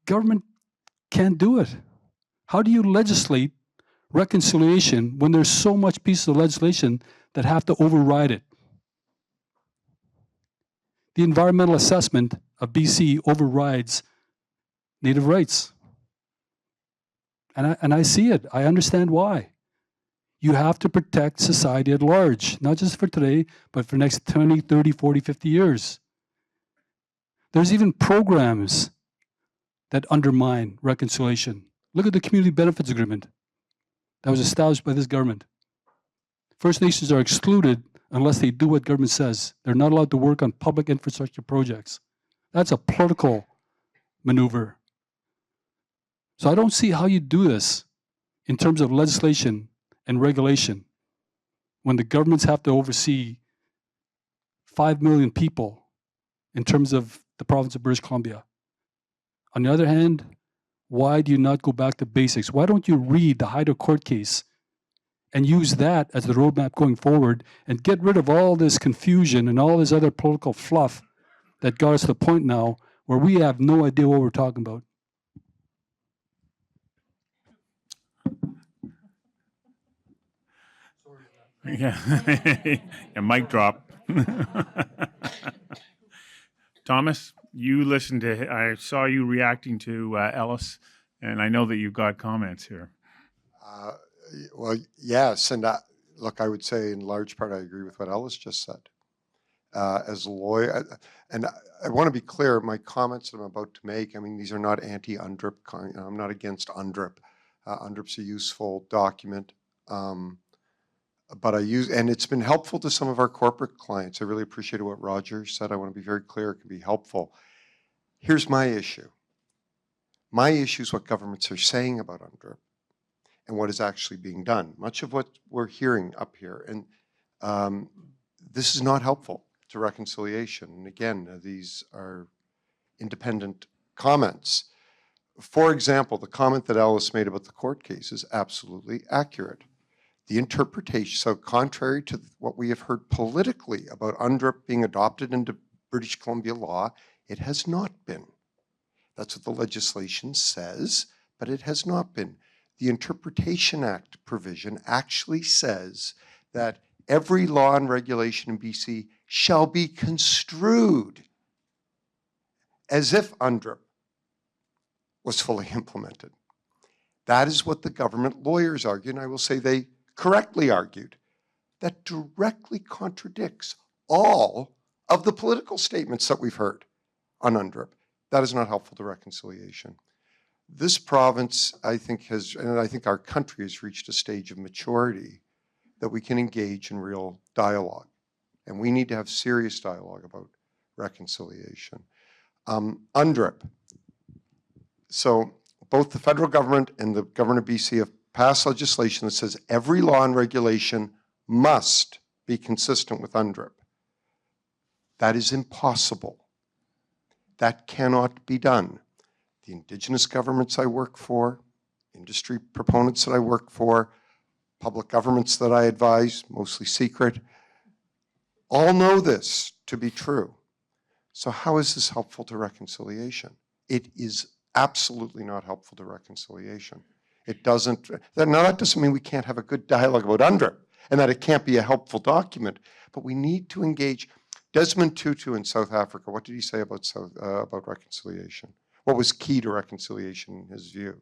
Speaker 10: Government can't do it. How do you legislate reconciliation when there's so much pieces of legislation that have to override it? The environmental assessment of BC overrides Native rights. And I see it. I understand why. You have to protect society at large, not just for today, but for the next 20, 30, 40, 50 years. There's even programs that undermine reconciliation. Look at the Community Benefits Agreement that was established by this government. First Nations are excluded unless they do what government says. They're not allowed to work on public infrastructure projects. That's a political maneuver. So I don't see how you do this in terms of legislation and regulation when the governments have to oversee 5 million people in terms of the province of British Columbia. On the other hand, why do you not go back to basics? Why don't you read the Haisla court case and use that as the roadmap going forward and get rid of all this confusion and all this other political fluff that got us to the point now where we have no idea what we're talking about?
Speaker 1: Yeah, a mic drop. Thomas, you listened to, I saw you reacting to Ellis, and I know that you've got comments here.
Speaker 5: Well, yes, and look, I would say in large part I agree with what Ellis just said. As a lawyer, and I want to be clear, my comments that I'm about to make, I mean, these are not anti-UNDRIP, I'm not against UNDRIP. UNDRIP's a useful document. But and it's been helpful to some of our corporate clients. I really appreciated what Roger said. I want to be very clear, it can be helpful. Here's my issue. My issue is what governments are saying about UNDRIP and what is actually being done. Much of what we're hearing up here, and this is not helpful to reconciliation. And again, these are independent comments. For example, the comment that Ellis made about the court case is absolutely accurate. The interpretation, so contrary to what we have heard politically about UNDRIP being adopted into British Columbia law, it has not been. That's what the legislation says, but it has not been. The Interpretation Act provision actually says that every law and regulation in BC shall be construed as if UNDRIP was fully implemented. That is what the government lawyers argue, and I will say they correctly argued. That directly contradicts all of the political statements that we've heard on UNDRIP. That is not helpful to reconciliation. This province, I think, and I think our country has reached a stage of maturity that we can engage in real dialogue. And we need to have serious dialogue about reconciliation. UNDRIP. So both the federal government and the government of BC have passed legislation that says every law and regulation must be consistent with UNDRIP. That is impossible. That cannot be done. The Indigenous governments I work for, industry proponents that I work for, public governments that I advise, mostly secret, all know this to be true. So how is this helpful to reconciliation? It is absolutely not helpful to reconciliation. It doesn't, now that doesn't mean we can't have a good dialogue about UNDRIP and that it can't be a helpful document, but we need to engage. Desmond Tutu in South Africa, what did he say about reconciliation? What was key to reconciliation in his view?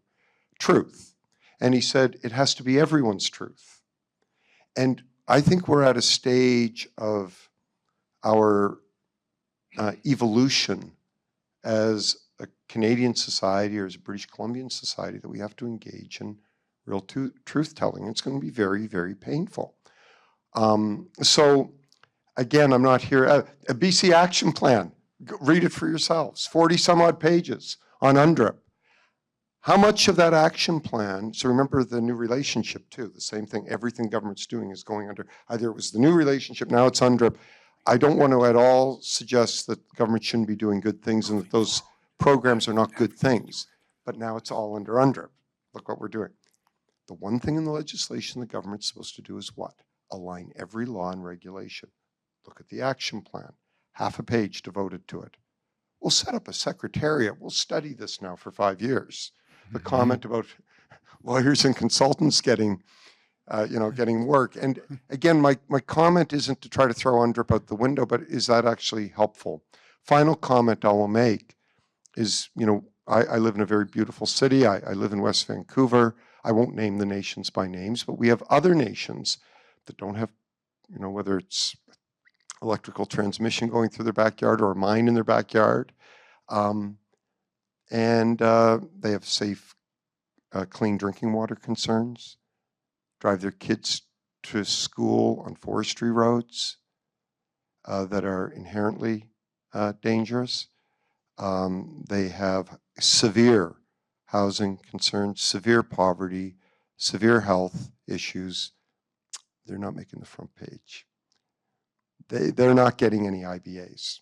Speaker 5: Truth. And he said it has to be everyone's truth. And I think we're at a stage of our evolution as a Canadian society or as a British Columbian society that we have to engage in real truth-telling. It's going to be very, very painful. So again, I'm not here. A BC action plan, read it for yourselves, 40 some odd pages on UNDRIP. How much of that action plan, so remember the new relationship too, the same thing, everything government's doing is going under, either it was the new relationship, now it's UNDRIP. I don't want to at all suggest that government shouldn't be doing good things and that those programs are not good things, but now it's all under UNDRIP. Look what we're doing. The one thing in the legislation the government's supposed to do is what? Align every law and regulation. Look at the action plan, half a page devoted to it. We'll set up a secretariat. We'll study this now for 5 years. The comment about lawyers and consultants getting, getting work. And again, my comment isn't to try to throw UNDRIP out the window, but is that actually helpful? Final comment I will make is, I live in a very beautiful city. I live in West Vancouver. I won't name the nations by names, but we have other nations that don't have, whether it's electrical transmission going through their backyard or a mine in their backyard. And they have safe, clean drinking water concerns, drive their kids to school on forestry roads that are inherently dangerous. They have severe housing concerns, severe poverty, severe health issues. They're not making the front page. They're not getting any IBAs.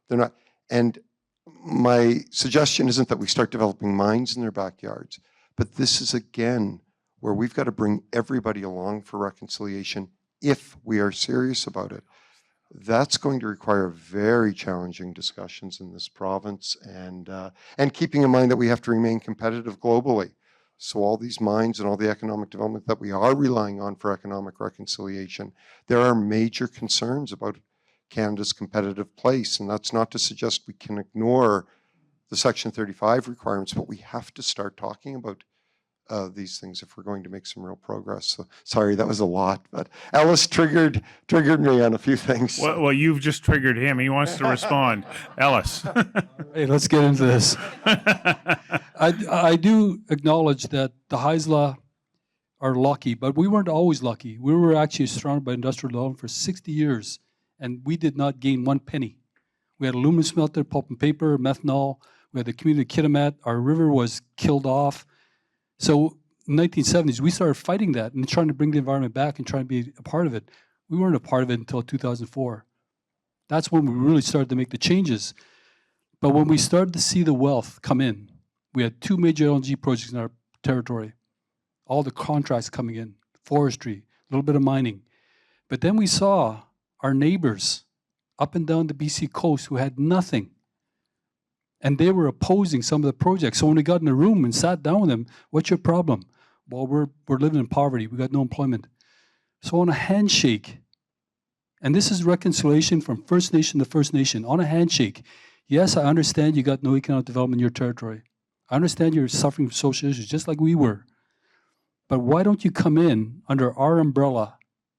Speaker 5: They're not. And my suggestion isn't that we start developing mines in their backyards, but this is again where we've got to bring everybody along for reconciliation if we are serious about it. That's going to require very challenging discussions in this province, and keeping in mind that we have to remain competitive globally. So all these mines and all the economic development that we are relying on for economic reconciliation, there are major concerns about Canada's competitive place, and that's not to suggest we can ignore the Section 35 requirements, but we have to start talking about these things if we're going to make some real progress. So sorry, that was a lot, but Ellis triggered me on a few things.
Speaker 1: Well, you've just triggered him. He wants to respond. Ellis.
Speaker 10: Hey, let's get into this. I do acknowledge that the Haisla are lucky, but we weren't always lucky. We were actually surrounded by industrial development for 60 years, and we did not gain one penny. We had aluminum smelter, pulp and paper, methanol. We had the community Kitimat. Our river was killed off. So in the 1970s, we started fighting that and trying to bring the environment back and trying to be a part of it. We weren't a part of it until 2004. That's when we really started to make the changes. But when we started to see the wealth come in, we had 2 major LNG projects in our territory, all the contracts coming in, forestry, a little bit of mining. But then we saw our neighbors up and down the BC coast who had nothing. And they were opposing some of the projects. So when we got in a room and sat down with them, what's your problem? Well, we're living in poverty. We got no employment. So on a handshake, and this is reconciliation from First Nation to First Nation, on a handshake, yes, I understand you got no economic development in your territory. I understand you're suffering from social issues just like we were. But why don't you come in under our umbrella,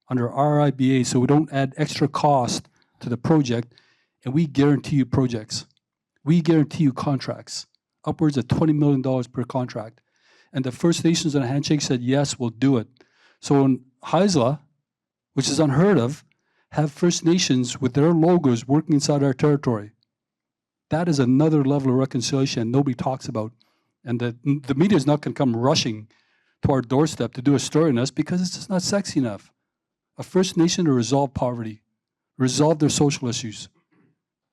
Speaker 10: under our IBA, so we don't add extra cost to the project, and we guarantee you projects. We guarantee you contracts, upwards of $20 million per contract. And the First Nations on a handshake said, yes, we'll do it. So in Haisla, which is unheard of, have First Nations with their logos working inside our territory. That is another level of reconciliation nobody talks about. And the media is not going to come rushing to our doorstep to do a story on us because it's just not sexy enough. A First Nation to resolve poverty, resolve their social issues.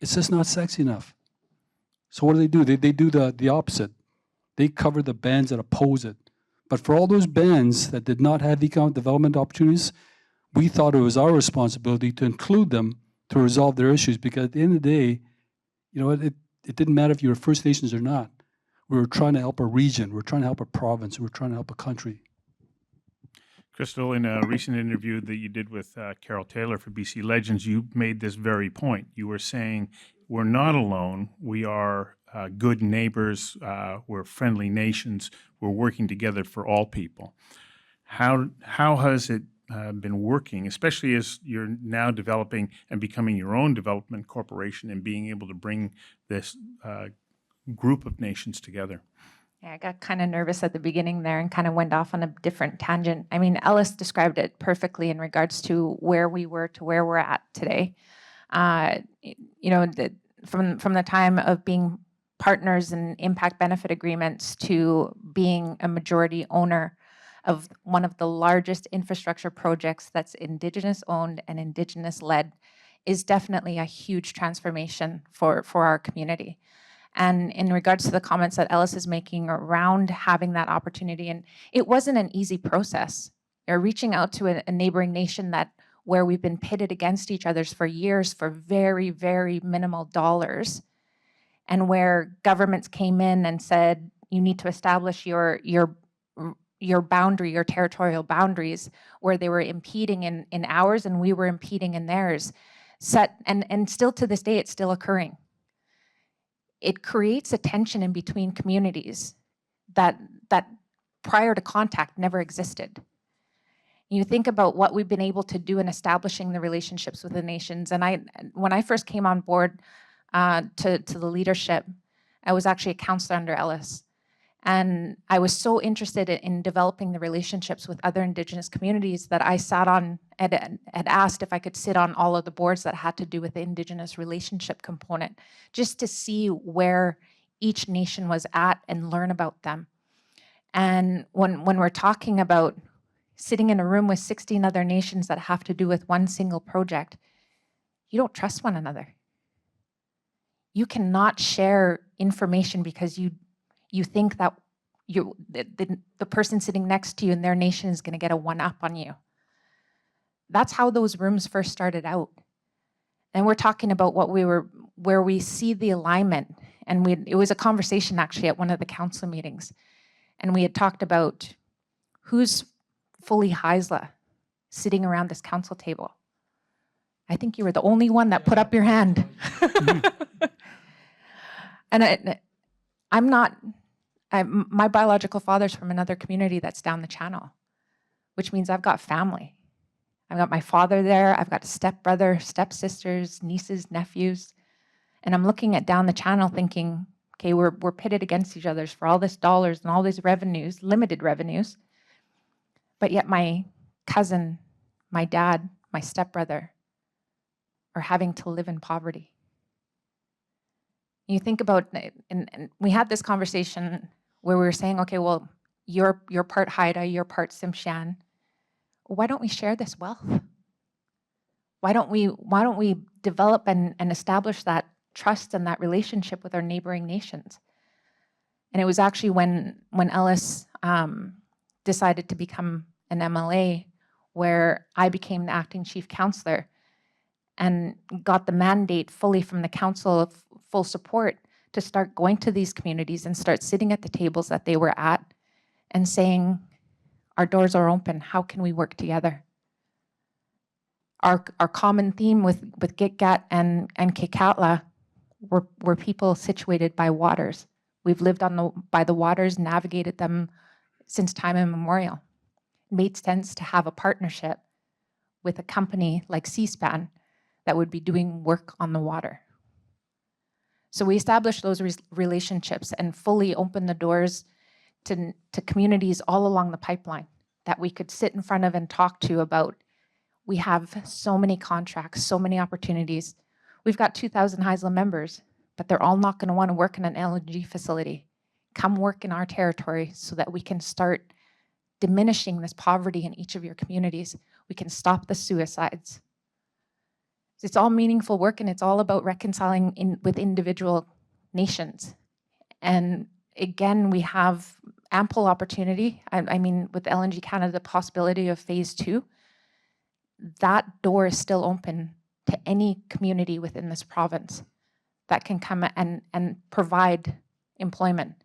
Speaker 10: It's just not sexy enough. So what do? They do the opposite. They cover the bands that oppose it. But for all those bands that did not have economic development opportunities, we thought it was our responsibility to include them to resolve their issues, because at the end of the day, it didn't matter if you were First Nations or not. We were trying to help a region. We were trying to help a province. We were trying to help a country.
Speaker 1: Crystal, in a recent interview that you did with Carol Taylor for BC Legends, you made this very point. You were saying, we're not alone. We are good neighbors. We're friendly nations. We're working together for all people. How has it been working, especially as you're now developing and becoming your own development corporation and being able to bring this group of nations together?
Speaker 4: Yeah, I got kind of nervous at the beginning there and kind of went off on a different tangent. I mean, Ellis described it perfectly in regards to where we were to where we're at today. From the time of being partners in impact benefit agreements to being a majority owner of one of the largest infrastructure projects that's Indigenous owned and Indigenous led is definitely a huge transformation for our community. And in regards to the comments that Ellis is making around having that opportunity, and it wasn't an easy process. You're reaching out to a neighboring nation where we've been pitted against each other for years for very, very minimal dollars, and where governments came in and said, you need to establish your boundary, your territorial boundaries, where they were impeding in ours and we were impeding in theirs. And still to this day, it's still occurring. it creates a tension in between communities that prior to contact never existed. You think about what we've been able to do in establishing the relationships with the nations. And when I first came on board to the leadership, I was actually a councillor under Ellis. And I was so interested in developing the relationships with other Indigenous communities that I sat on and had asked if I could sit on all of the boards that had to do with the Indigenous relationship component, just to see where each nation was at and learn about them. And when we're talking about sitting in a room with 16 other nations that have to do with one single project, you don't trust one another. You cannot share information because you think that the person sitting next to you in their nation is going to get a one-up on you. That's how those rooms first started out. And we're talking about where we see the alignment. And it was a conversation actually at one of the council meetings. And we had talked about who's fully Haisla sitting around this council table. I think you were the only one that put up your hand. And I'm not, my biological father's from another community that's down the channel, which means I've got family. I've got my father there, I've got a stepbrother, stepsisters, nieces, nephews. And I'm looking at down the channel thinking, okay, we're pitted against each other for all this dollars and all these revenues, limited revenues. But yet my cousin, my dad, my stepbrother are having to live in poverty. You think about, and we had this conversation where we were saying, okay, well, you're part Haida, you're part Tsimshian. Why don't we share this wealth? Why don't we develop and establish that trust and that relationship with our neighboring nations? And it was actually when Ellis decided to become an MLA, where I became the acting chief councillor and got the mandate fully from the council of full support to start going to these communities and start sitting at the tables that they were at and saying, our doors are open, how can we work together? Our common theme with Gitgat and Kekatla were people situated by waters. We've lived by the waters, navigated them since time immemorial. It made sense to have a partnership with a company like Seaspan that would be doing work on the water. So we established those relationships and fully opened the doors to communities all along the pipeline that we could sit in front of and talk to about. We have so many contracts, so many opportunities. We've got 2,000 Haisla members, but they're all not going to want to work in an LNG facility. Come work in our territory so that we can start diminishing this poverty in each of your communities. We can stop the suicides. It's all meaningful work, and it's all about reconciling with individual nations. And again, we have ample opportunity. I mean, with LNG Canada, the possibility of phase 2, that door is still open to any community within this province that can come and provide employment.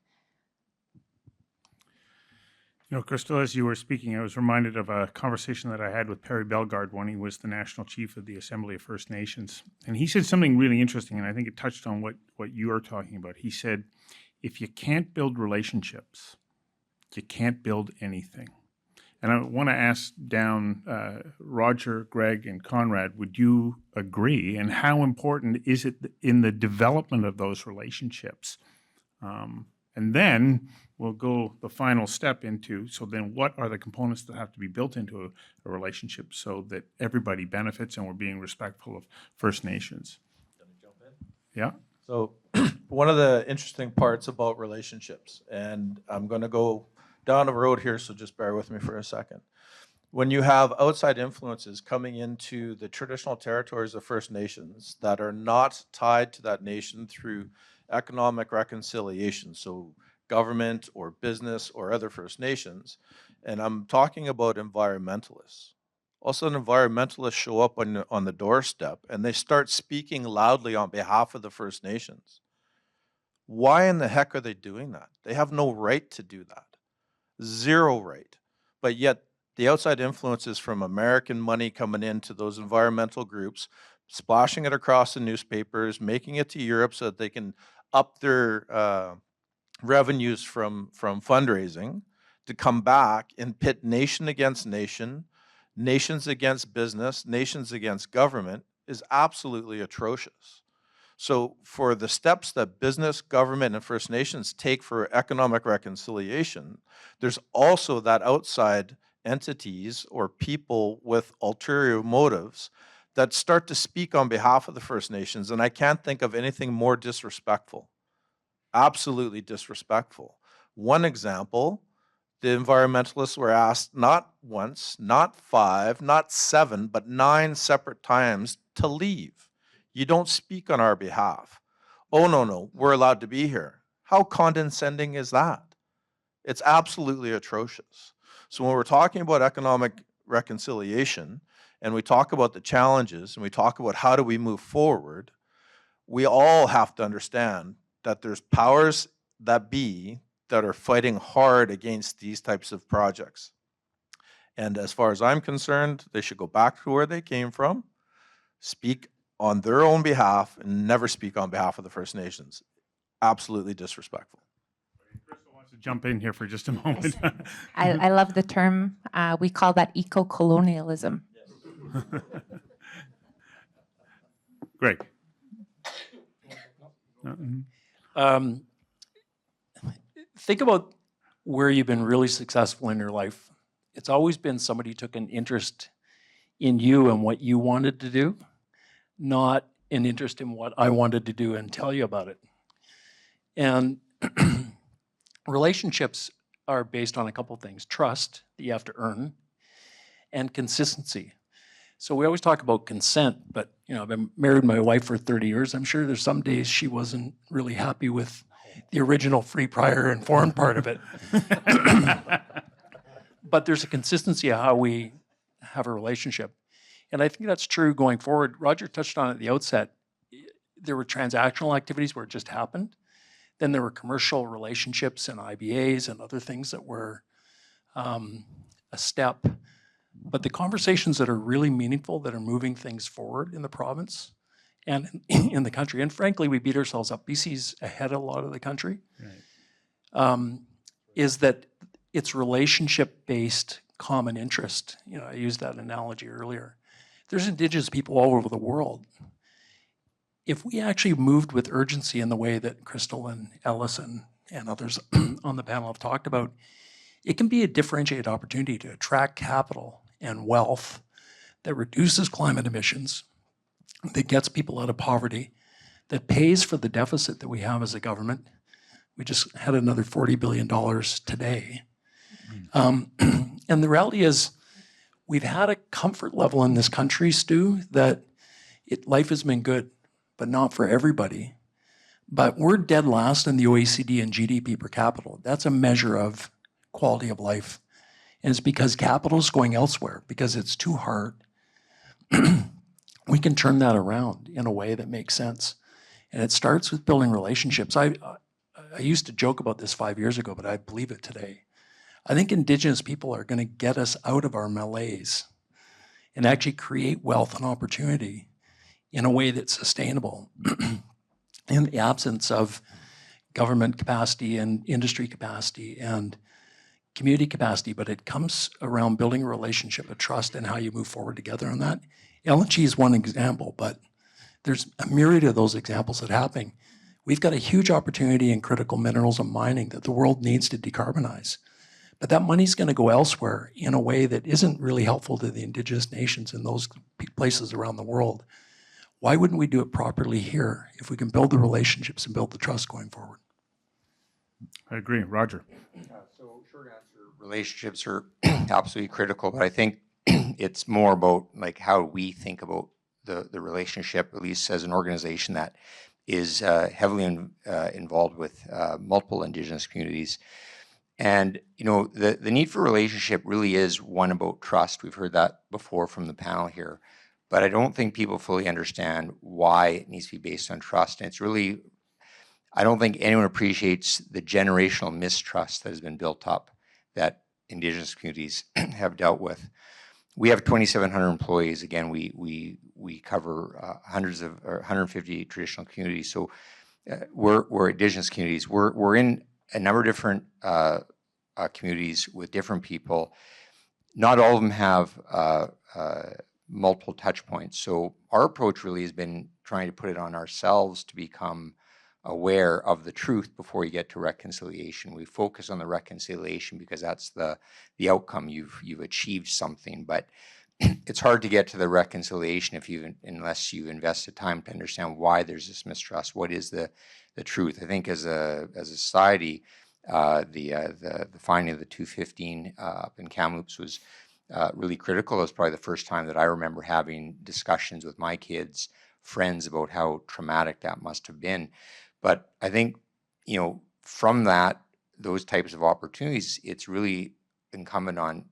Speaker 1: You know, Crystal, as you were speaking, I was reminded of a conversation that I had with Perry Bellegarde when he was the National Chief of the Assembly of First Nations. And he said something really interesting, and I think it touched on what you are talking about. He said, if you can't build relationships, you can't build anything. And I want to ask down Roger, Greg, and Conrad, would you agree? And how important is it in the development of those relationships? And then we'll go the final step into, so then what are the components that have to be built into a relationship so that everybody benefits and we're being respectful of First Nations?
Speaker 6: Can I jump in?
Speaker 1: Yeah.
Speaker 6: So one of the interesting parts about relationships, and I'm going to go down a road here, so just bear with me for a second. When you have outside influences coming into the traditional territories of First Nations that are not tied to that nation through economic reconciliation, so government or business or other First Nations, and I'm talking about environmentalists. Also, environmentalists show up on the doorstep and they start speaking loudly on behalf of the First Nations. Why in the heck are they doing that? They have no right to do that. Zero right. But yet the outside influences from American money coming into those environmental groups, splashing it across the newspapers, making it to Europe so that they can up their revenues from fundraising, to come back and pit nation against nation, nations against business, nations against government is absolutely atrocious. So for the steps that business, government, and First Nations take for economic reconciliation, there's also that outside entities or people with ulterior motives that start to speak on behalf of the First Nations, and I can't think of anything more disrespectful. Absolutely disrespectful. One example, the environmentalists were asked not once, not 5, not 7, but 9 separate times to leave. You don't speak on our behalf. Oh, no, we're allowed to be here. How condescending is that? It's absolutely atrocious. So when we're talking about economic reconciliation, and we talk about the challenges, and we talk about how do we move forward, we all have to understand that there's powers that be that are fighting hard against these types of projects. And as far as I'm concerned, they should go back to where they came from, speak on their own behalf, and never speak on behalf of the First Nations. Absolutely disrespectful.
Speaker 1: Crystal wants to jump in here for just a moment.
Speaker 4: I love the term. We call that eco-colonialism.
Speaker 1: Greg.
Speaker 8: Think about where you've been really successful in your life. It's always been somebody took an interest in you and what you wanted to do, not an interest in what I wanted to do and tell you about it. And relationships are based on a couple things: trust that you have to earn, and consistency. So we always talk about consent, but I've been married to my wife for 30 years. I'm sure there's some days she wasn't really happy with the original free, prior, and foreign part of it. But there's a consistency of how we have a relationship. And I think that's true going forward. Roger touched on it at the outset. There were transactional activities where it just happened. Then there were commercial relationships and IBAs and other things that were a step. But the conversations that are really meaningful, that are moving things forward in the province and in the country, and frankly, we beat ourselves up. BC's ahead of a lot of the country, right. Is that it's relationship-based common interest. I used that analogy earlier. There's Indigenous people all over the world. If we actually moved with urgency in the way that Crystal and Ellis and others on the panel have talked about, it can be a differentiated opportunity to attract capital and wealth that reduces climate emissions, that gets people out of poverty, that pays for the deficit that we have as a government. We just had another $40 billion today. And the reality is, we've had a comfort level in this country, Stu, that life has been good, but not for everybody. But we're dead last in the OECD in GDP per capita. That's a measure of quality of life. And it's because capital is going elsewhere, because it's too hard. We can turn that around in a way that makes sense. And it starts with building relationships. I used to joke about this 5 years ago, but I believe it today. I think Indigenous people are going to get us out of our malaise and actually create wealth and opportunity in a way that's sustainable in the absence of government capacity and industry capacity and community capacity. But it comes around building a relationship of trust and how you move forward together on that. LNG is one example, but there's a myriad of those examples that happen. We've got a huge opportunity in critical minerals and mining that the world needs to decarbonize. But that money's going to go elsewhere in a way that isn't really helpful to the Indigenous nations in those places around the world. Why wouldn't we do it properly here if we can build the relationships and build the trust going forward?
Speaker 1: I agree. Roger.
Speaker 7: So short answer, relationships are absolutely critical, but I think it's more about like how we think about the relationship, at least as an organization that is heavily involved with multiple Indigenous communities. And the need for relationship really is one about trust. We've heard that before from the panel here, but I don't think people fully understand why it needs to be based on trust. And it's really, I don't think anyone appreciates the generational mistrust that has been built up that Indigenous communities have dealt with. We have 2,700 employees. Again, we cover hundreds of or 150 traditional communities. So we're Indigenous communities. We're in a number of different communities with different people. Not all of them have multiple touch points. So our approach really has been trying to put it on ourselves to become aware of the truth before you get to reconciliation. We focus on the reconciliation because that's the outcome. You've achieved something, but it's hard to get to the reconciliation unless you've invested time to understand why there's this mistrust. What is the truth? I think as a society, the finding of the 215 up in Kamloops was really critical. It was probably the first time that I remember having discussions with my kids, friends, about how traumatic that must have been. But I think, from those types of opportunities, it's really incumbent on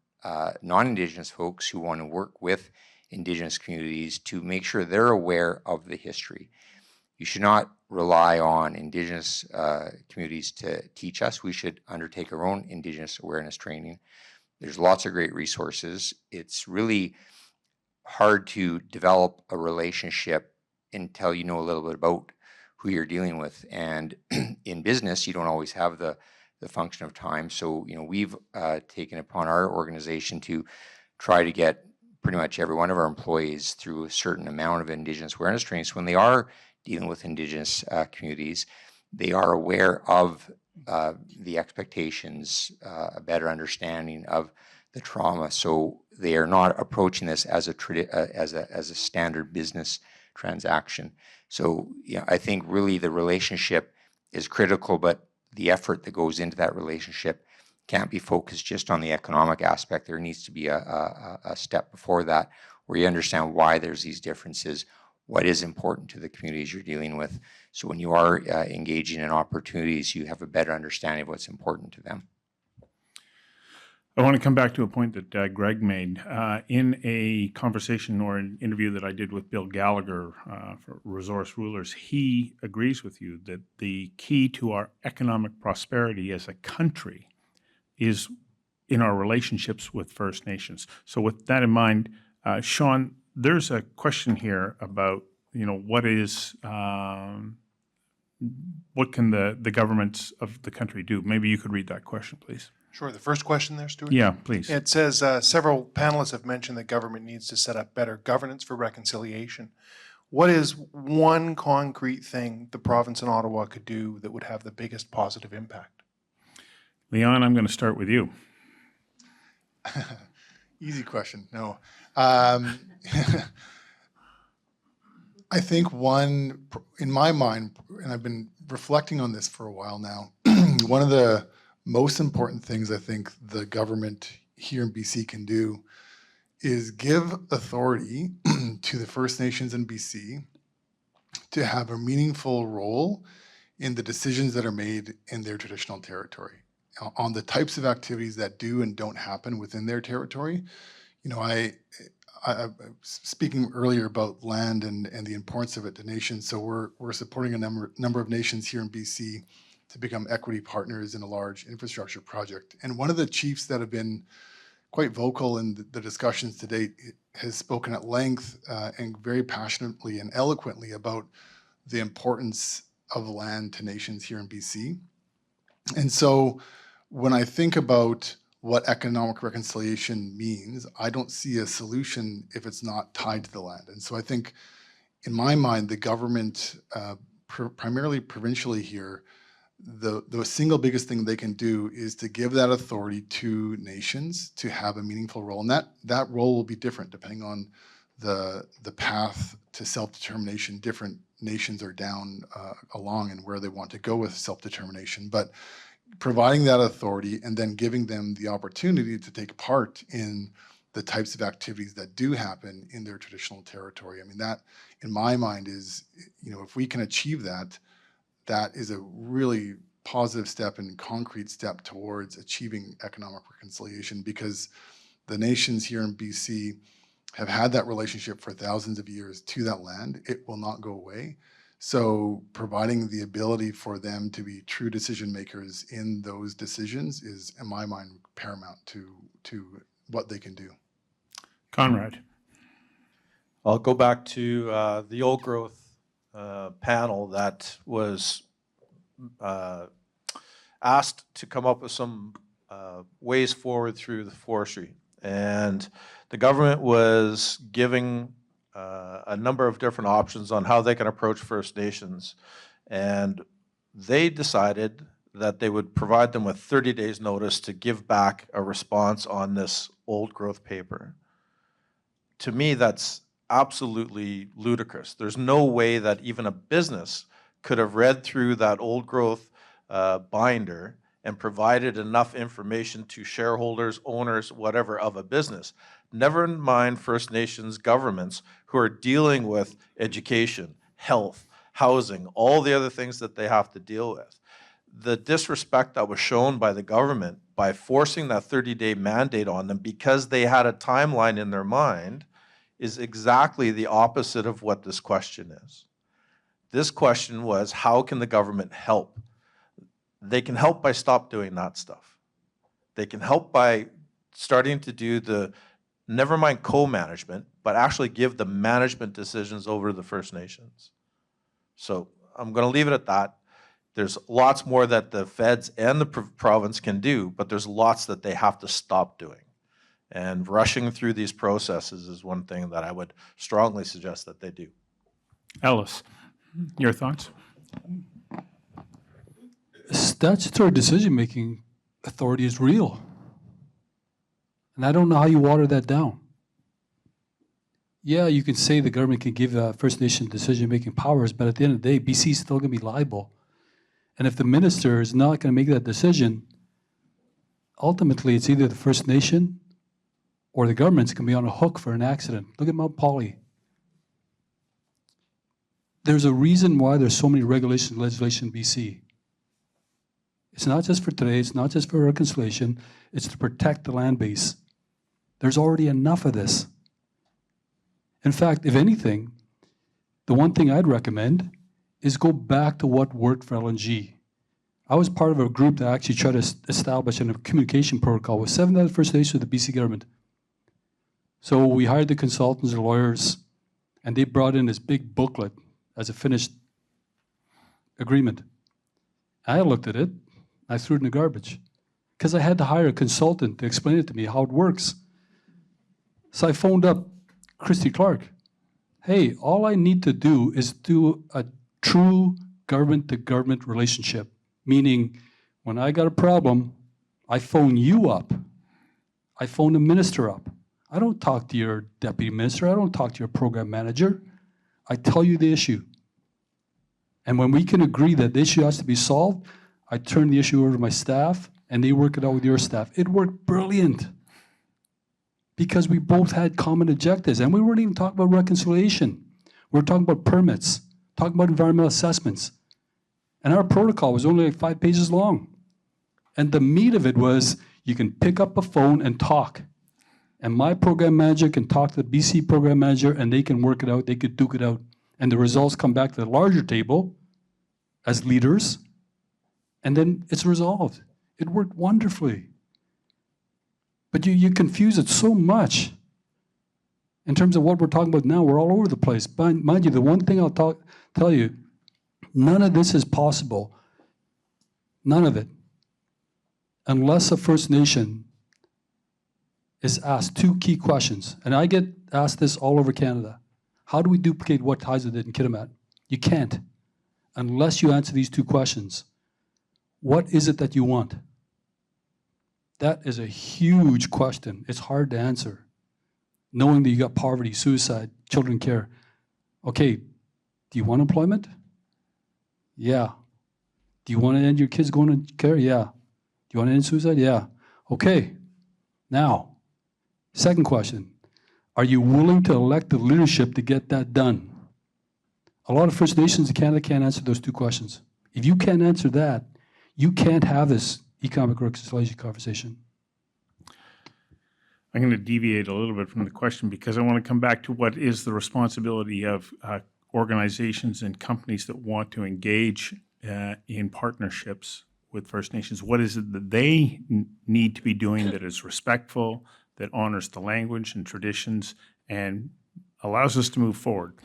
Speaker 7: non-Indigenous folks who want to work with Indigenous communities to make sure they're aware of the history. You should not rely on Indigenous communities to teach us. We should undertake our own Indigenous awareness training. There's lots of great resources. It's really hard to develop a relationship until you know a little bit about who you're dealing with. And in business, you don't always have the function of time. So, we've taken upon our organization to try to get pretty much every one of our employees through a certain amount of Indigenous awareness training. So when they are dealing with Indigenous communities, they are aware of the expectations, a better understanding of the trauma. So they are not approaching this as a standard business transaction. So I think really the relationship is critical, but the effort that goes into that relationship can't be focused just on the economic aspect. There needs to be a step before that where you understand why there's these differences, what is important to the communities you're dealing with. So when you are engaging in opportunities, you have a better understanding of what's important to them.
Speaker 1: I want to come back to a point that Greg made. In a conversation or an interview that I did with Bill Gallagher for Resource Rulers, he agrees with you that the key to our economic prosperity as a country is in our relationships with First Nations. So with that in mind, Sean, there's a question here about, what can the governments of the country do? Maybe you could read that question, please.
Speaker 11: Sure. The first question there, Stuart?
Speaker 1: Yeah, please.
Speaker 11: It says, several panelists have mentioned that government needs to set up better governance for reconciliation. What is one concrete thing the province and Ottawa could do that would have the biggest positive impact?
Speaker 1: Leon, I'm going to start with you.
Speaker 9: Easy question. No. I think one, in my mind, and I've been reflecting on this for a while now, one of the most important things I think the government here in BC can do is give authority to the First Nations in BC to have a meaningful role in the decisions that are made in their traditional territory, on the types of activities that do and don't happen within their territory. I speaking earlier about land and the importance of it to nations. So we're supporting a number of nations here in BC to become equity partners in a large infrastructure project. And one of the chiefs that have been quite vocal in the discussions to date has spoken at length and very passionately and eloquently about the importance of land to nations here in BC. And so when I think about what economic reconciliation means, I don't see a solution if it's not tied to the land. And so I think, in my mind, the government, primarily provincially here, the single biggest thing they can do is to give that authority to nations to have a meaningful role. And that role will be different depending on the path to self-determination different nations are down along and where they want to go with self-determination. But providing that authority and then giving them the opportunity to take part in the types of activities that do happen in their traditional territory. I mean, that, in my mind, is, if we can achieve that, that is a really positive step and concrete step towards achieving economic reconciliation, because the nations here in BC have had that relationship for thousands of years to that land. It will not go away. So providing the ability for them to be true decision makers in those decisions is, in my mind, paramount to what they can do.
Speaker 1: Conrad.
Speaker 6: I'll go back to the old growth panel that was asked to come up with some ways forward through the forestry. And the government was giving a number of different options on how they can approach First Nations. And they decided that they would provide them with 30 days notice to give back a response on this old growth paper. To me, that's absolutely ludicrous. There's no way that even a business could have read through that old growth binder and provided enough information to shareholders, owners, whatever, of a business. Never mind First Nations governments who are dealing with education, health, housing, all the other things that they have to deal with. The disrespect that was shown by the government by forcing that 30-day mandate on them because they had a timeline in their mind is exactly the opposite of what this question is. This question was, how can the government help? They can help by stop doing that stuff. They can help by starting to do the, never mind co-management, but actually give the management decisions over to the First Nations. So I'm going to leave it at that. There's lots more that the feds and the province can do, but there's lots that they have to stop doing. And rushing through these processes is one thing that I would strongly suggest that they do.
Speaker 1: Ellis, your thoughts?
Speaker 10: Statutory decision-making authority is real. And I don't know how you water that down. Yeah, you can say the government can give First Nation decision-making powers, but at the end of the day, BC is still going to be liable. And if the minister is not going to make that decision, ultimately it's either the First Nation or the government's going to be on a hook for an accident. Look at Mount Poly. There's a reason why there's so many regulations and legislation in BC. It's not just for today, it's not just for reconciliation, it's to protect the land base. There's already enough of this. In fact, if anything, the one thing I'd recommend is go back to what worked for LNG. I was part of a group that actually tried to establish a communication protocol with 7 other First Nations with the BC government. So we hired the consultants, the lawyers, and they brought in this big booklet as a finished agreement. I looked at it, I threw it in the garbage because I had to hire a consultant to explain it to me, how it works. So I phoned up Christy Clark. Hey, all I need to do is do a true government-to-government relationship, meaning when I got a problem, I phone you up. I phone the minister up. I don't talk to your deputy minister. I don't talk to your program manager. I tell you the issue. And when we can agree that the issue has to be solved, I turn the issue over to my staff, and they work it out with your staff. It worked brilliant because we both had common objectives, and we weren't even talking about reconciliation. We were talking about permits, talking about environmental assessments. And our protocol was only like 5 pages long. And the meat of it was you can pick up a phone and talk. And my program manager can talk to the BC program manager, and they can work it out, they could duke it out. And the results come back to the larger table as leaders, and then it's resolved. It worked wonderfully. But you confuse it so much. In terms of what we're talking about now, we're all over the place. Mind you, the one thing I'll tell you, none of this is possible, none of it, unless a First Nation is asked 2 key questions. And I get asked this all over Canada. How do we duplicate what Haisla did in Kitimat? You can't, unless you answer these 2 questions. What is it that you want? That is a huge question. It's hard to answer. Knowing that you got poverty, suicide, children care. Okay, do you want employment? Yeah. Do you want to end your kids going to care? Yeah. Do you want to end suicide? Yeah. Okay. Now, second question. Are you willing to elect the leadership to get that done? A lot of First Nations in Canada can't answer those 2 questions. If you can't answer that, you can't have this economic reconciliation conversation.
Speaker 1: I'm going to deviate a little bit from the question because I want to come back to what is the responsibility of organizations and companies that want to engage in partnerships with First Nations. What is it that they need to be doing that is respectful, that honors the language and traditions, and allows us to move forward?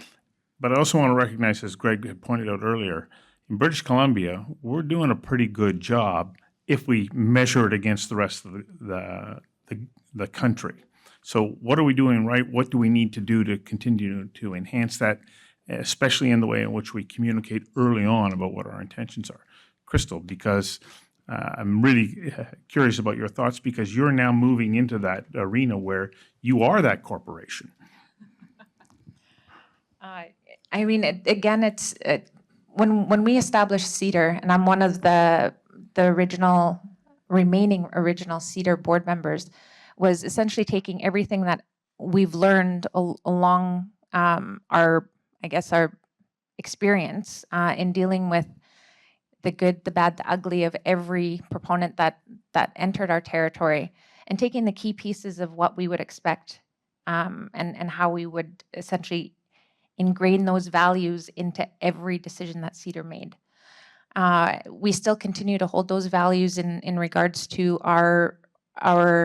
Speaker 1: But I also want to recognize, as Greg had pointed out earlier, in British Columbia, we're doing a pretty good job if we measure it against the rest of the country. So what are we doing right? What do we need to do to continue to enhance that, especially in the way in which we communicate early on about what our intentions are? Crystal, because I'm really curious about your thoughts, because you're now moving into that arena where you are that corporation.
Speaker 4: I mean, again, it's when we established CEDAR, and I'm one of the remaining original CEDAR board members, was essentially taking everything that we've learned along our experience in dealing with the good, the bad, the ugly of every proponent that entered our territory, and taking the key pieces of what we would expect and how we would essentially ingrain those values into every decision that CEDAR made. We still continue to hold those values in regards to our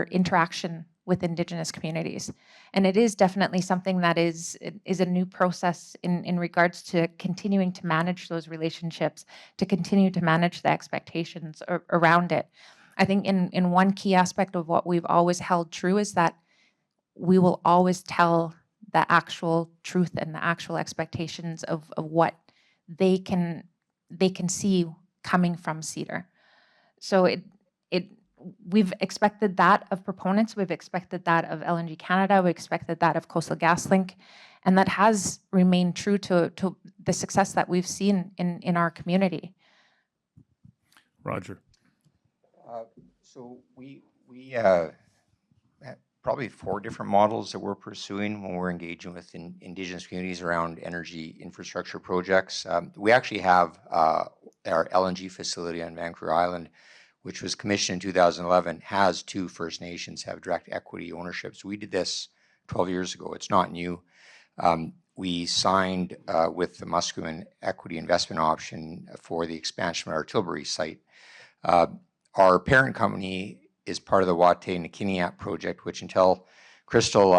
Speaker 4: interaction with Indigenous communities. And it is definitely something that is a new process in regards to continuing to manage those relationships, to continue to manage the expectations around it. I think in one key aspect of what we've always held true is that we will always tell the actual truth and the actual expectations of what they can see coming from CEDAR. So we've expected that of proponents, we've expected that of LNG Canada, we expected that of Coastal GasLink, and that has remained true to the success that we've seen in our community.
Speaker 1: Roger.
Speaker 7: So we have probably 4 different models that we're pursuing when we're engaging with Indigenous communities around energy infrastructure projects. We actually have our LNG facility on Vancouver Island, which was commissioned in 2011, has 2 First Nations have direct equity ownership. So we did this 12 years ago. It's not new. We signed with the Musqueam equity investment option for the expansion of our Tilbury site. Our parent company is part of the Watay-Nikiniat project, which until Crystal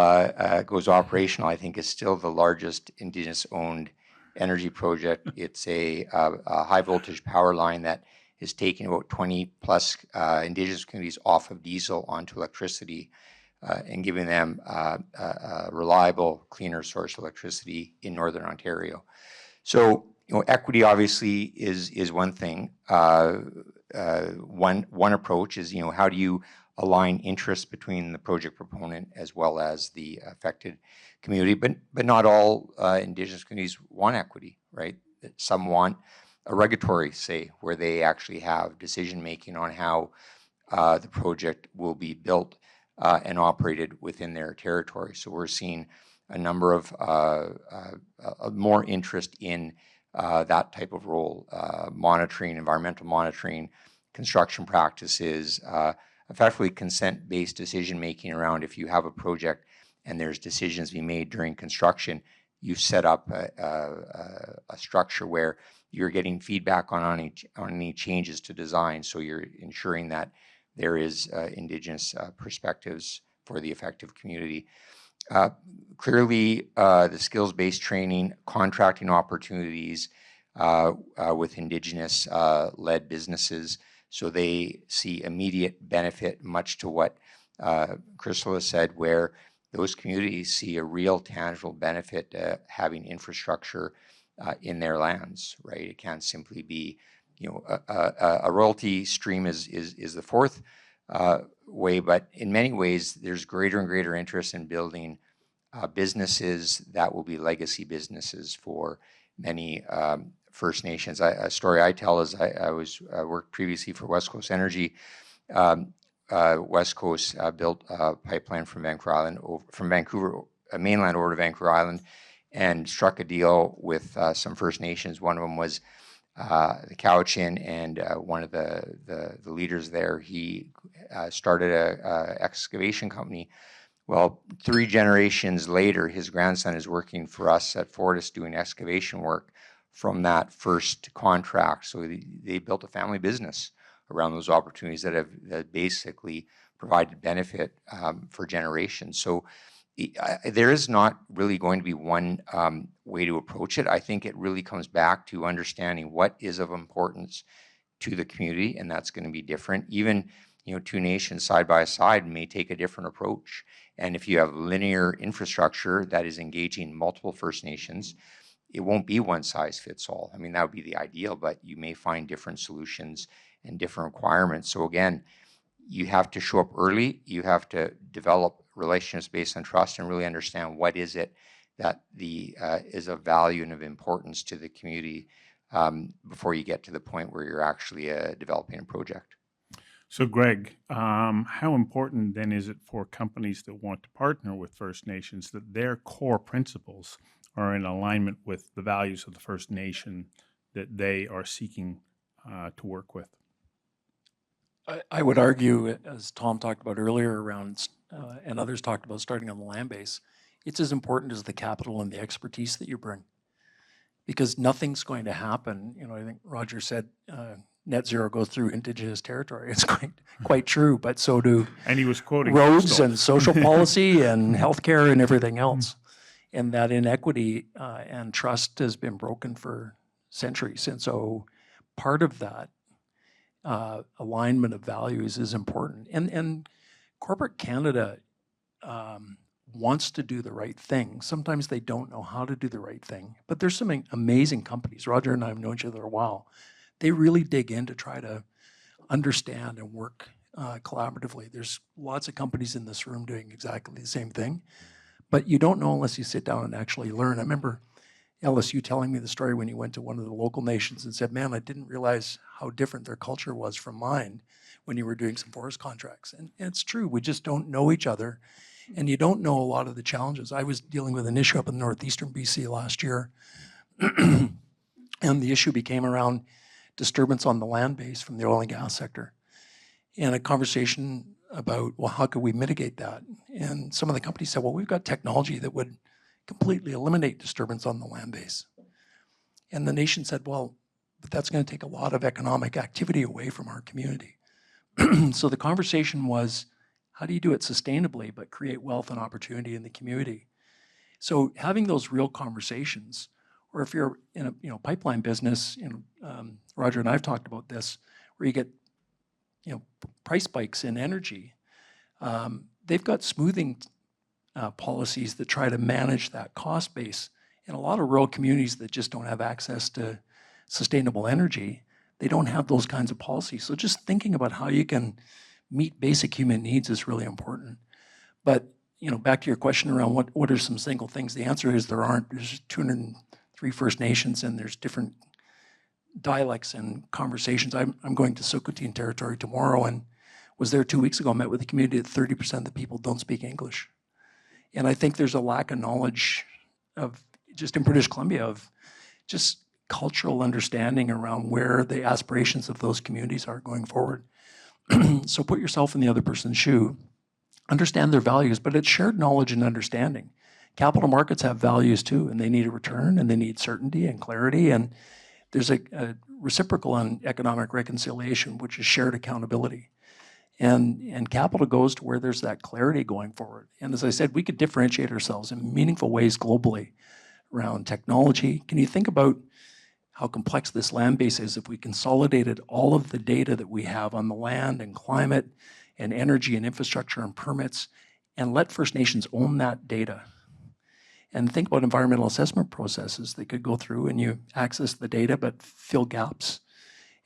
Speaker 7: goes operational, I think is still the largest Indigenous-owned energy project. It's a high-voltage power line that is taking about 20 plus Indigenous communities off of diesel onto electricity and giving them a reliable, cleaner source of electricity in Northern Ontario. So, equity obviously is one thing. One approach is, how do you align interests between the project proponent as well as the affected community? But not all Indigenous communities want equity, right? Some want a regulatory say where they actually have decision making on how the project will be built and operated within their territory. So we're seeing a number of more interest in that type of role, monitoring, environmental monitoring, construction practices, effectively consent-based decision-making around if you have a project and there's decisions being made during construction, you set up a structure where you're getting feedback on any changes to design, so you're ensuring that there is Indigenous perspectives for the affected community. Clearly, the skills-based training, contracting opportunities with Indigenous-led businesses, so they see immediate benefit, much to what Crystal has said, where those communities see a real tangible benefit having infrastructure in their lands, right? It can't simply be, a royalty stream is the fourth way, but in many ways, there's greater and greater interest in building businesses that will be legacy businesses for many First Nations. A story I tell is I worked previously for West Coast Energy. West Coast built a pipeline from Vancouver mainland over to Vancouver Island, and struck a deal with some First Nations. One of them was the Cowichan, and one of the leaders there, he started a excavation company. Well, 3 generations later, his grandson is working for us at Fortis doing excavation work from that first contract. So they built a family business around those opportunities that have basically provided benefit for generations. So there is not really going to be one way to approach it. I think it really comes back to understanding what is of importance to the community, and that's going to be different. Even, two nations side by side may take a different approach. And if you have linear infrastructure that is engaging multiple First Nations, it won't be one size fits all. I mean, that would be the ideal, but you may find different solutions and different requirements. So again, you have to show up early. You have to develop relationships based on trust and really understand what is it that is of value and of importance to the community before you get to the point where you're actually developing a project.
Speaker 1: So, Greg, how important then is it for companies that want to partner with First Nations that their core principles are in alignment with the values of the First Nation that they are seeking to work with?
Speaker 8: I would argue, as Tom talked about earlier around, and others talked about starting on the land base, it's as important as the capital and the expertise that you bring. Because nothing's going to happen. I think Roger said net zero goes through Indigenous territory. It's quite true, but so do
Speaker 1: And he was quoting
Speaker 8: roads
Speaker 1: Crystal.
Speaker 8: and social policy and healthcare and everything else. And that inequity and trust has been broken for centuries. And so part of that alignment of values is important. And corporate Canada wants to do the right thing. Sometimes they don't know how to do the right thing. But there's some amazing companies. Roger and I have known each other a while. They really dig in to try to understand and work collaboratively. There's lots of companies in this room doing exactly the same thing. But you don't know unless you sit down and actually learn. I remember, Ellis, you telling me the story when you went to one of the local nations and said, man, I didn't realize how different their culture was from mine when you were doing some forest contracts. And it's true, we just don't know each other. And you don't know a lot of the challenges. I was dealing with an issue up in northeastern BC last year. And the issue became around disturbance on the land base from the oil and gas sector. And a conversation about, well, how could we mitigate that? And some of the companies said, well, we've got technology that would completely eliminate disturbance on the land base. And the nation said, well, but that's going to take a lot of economic activity away from our community. So the conversation was, how do you do it sustainably but create wealth and opportunity in the community? So having those real conversations, or if you're in a pipeline business, Roger and I have talked about this, where you get price spikes in energy, they've got smoothing policies that try to manage that cost base. In a lot of rural communities that just don't have access to sustainable energy, they don't have those kinds of policies. So just thinking about how you can meet basic human needs is really important. But back to your question around what are some single things, the answer is there aren't. There's 203 First Nations and there's different dialects and conversations. I'm going to Sokoteen territory tomorrow and was there 2 weeks ago, met with the community that 30% of the people don't speak English. And I think there's a lack of knowledge of, just in British Columbia, of just cultural understanding around where the aspirations of those communities are going forward. So put yourself in the other person's shoe, understand their values, but it's shared knowledge and understanding. Capital markets have values too, and they need a return, and they need certainty and clarity, and there's a reciprocal on economic reconciliation, which is shared accountability. And capital goes to where there's that clarity going forward. And as I said, we could differentiate ourselves in meaningful ways globally around technology. Can you think about how complex this land base is if we consolidated all of the data that we have on the land and climate and energy and infrastructure and permits and let First Nations own that data? And think about environmental assessment processes that could go through and you access the data but fill gaps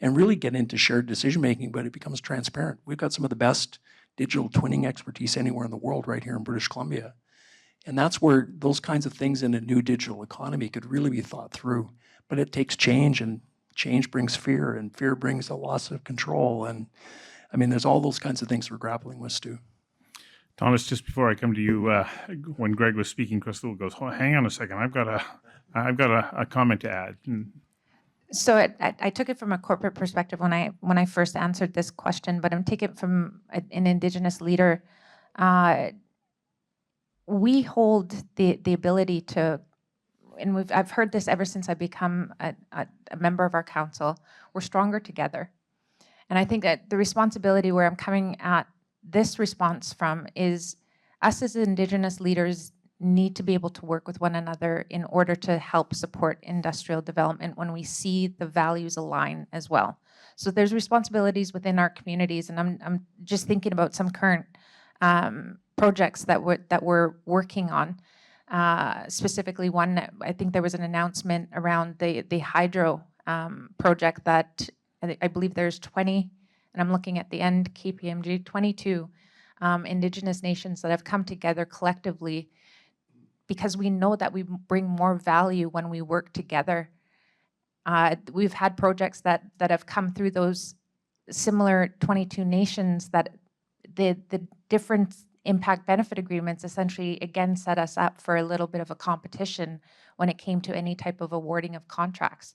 Speaker 8: and really get into shared decision making, but it becomes transparent. We've got some of the best digital twinning expertise anywhere in the world right here in British Columbia. And that's where those kinds of things in a new digital economy could really be thought through. But it takes change, and change brings fear, and fear brings a loss of control. And I mean, there's all those kinds of things we're grappling with, Stu.
Speaker 1: Thomas, just before I come to you, when Greg was speaking, Crystal goes, oh, hang on a second, I've got a comment to add.
Speaker 4: So I took it from a corporate perspective when I first answered this question, but I'm taking it from an Indigenous leader. We hold the ability to, and I've heard this ever since I become a member of our council, we're stronger together. And I think that the responsibility where I'm coming at this response from is us as Indigenous leaders need to be able to work with one another in order to help support industrial development when we see the values align as well. So there's responsibilities within our communities, and I'm just thinking about some current projects that we're working on. Specifically, one, I think there was an announcement around the hydro project that I believe there's 20, and I'm looking at the end, KPMG, 22 Indigenous nations that have come together collectively, because we know that we bring more value when we work together. We've had projects that have come through those similar 22 nations that the different impact benefit agreements essentially again set us up for a little bit of a competition when it came to any type of awarding of contracts.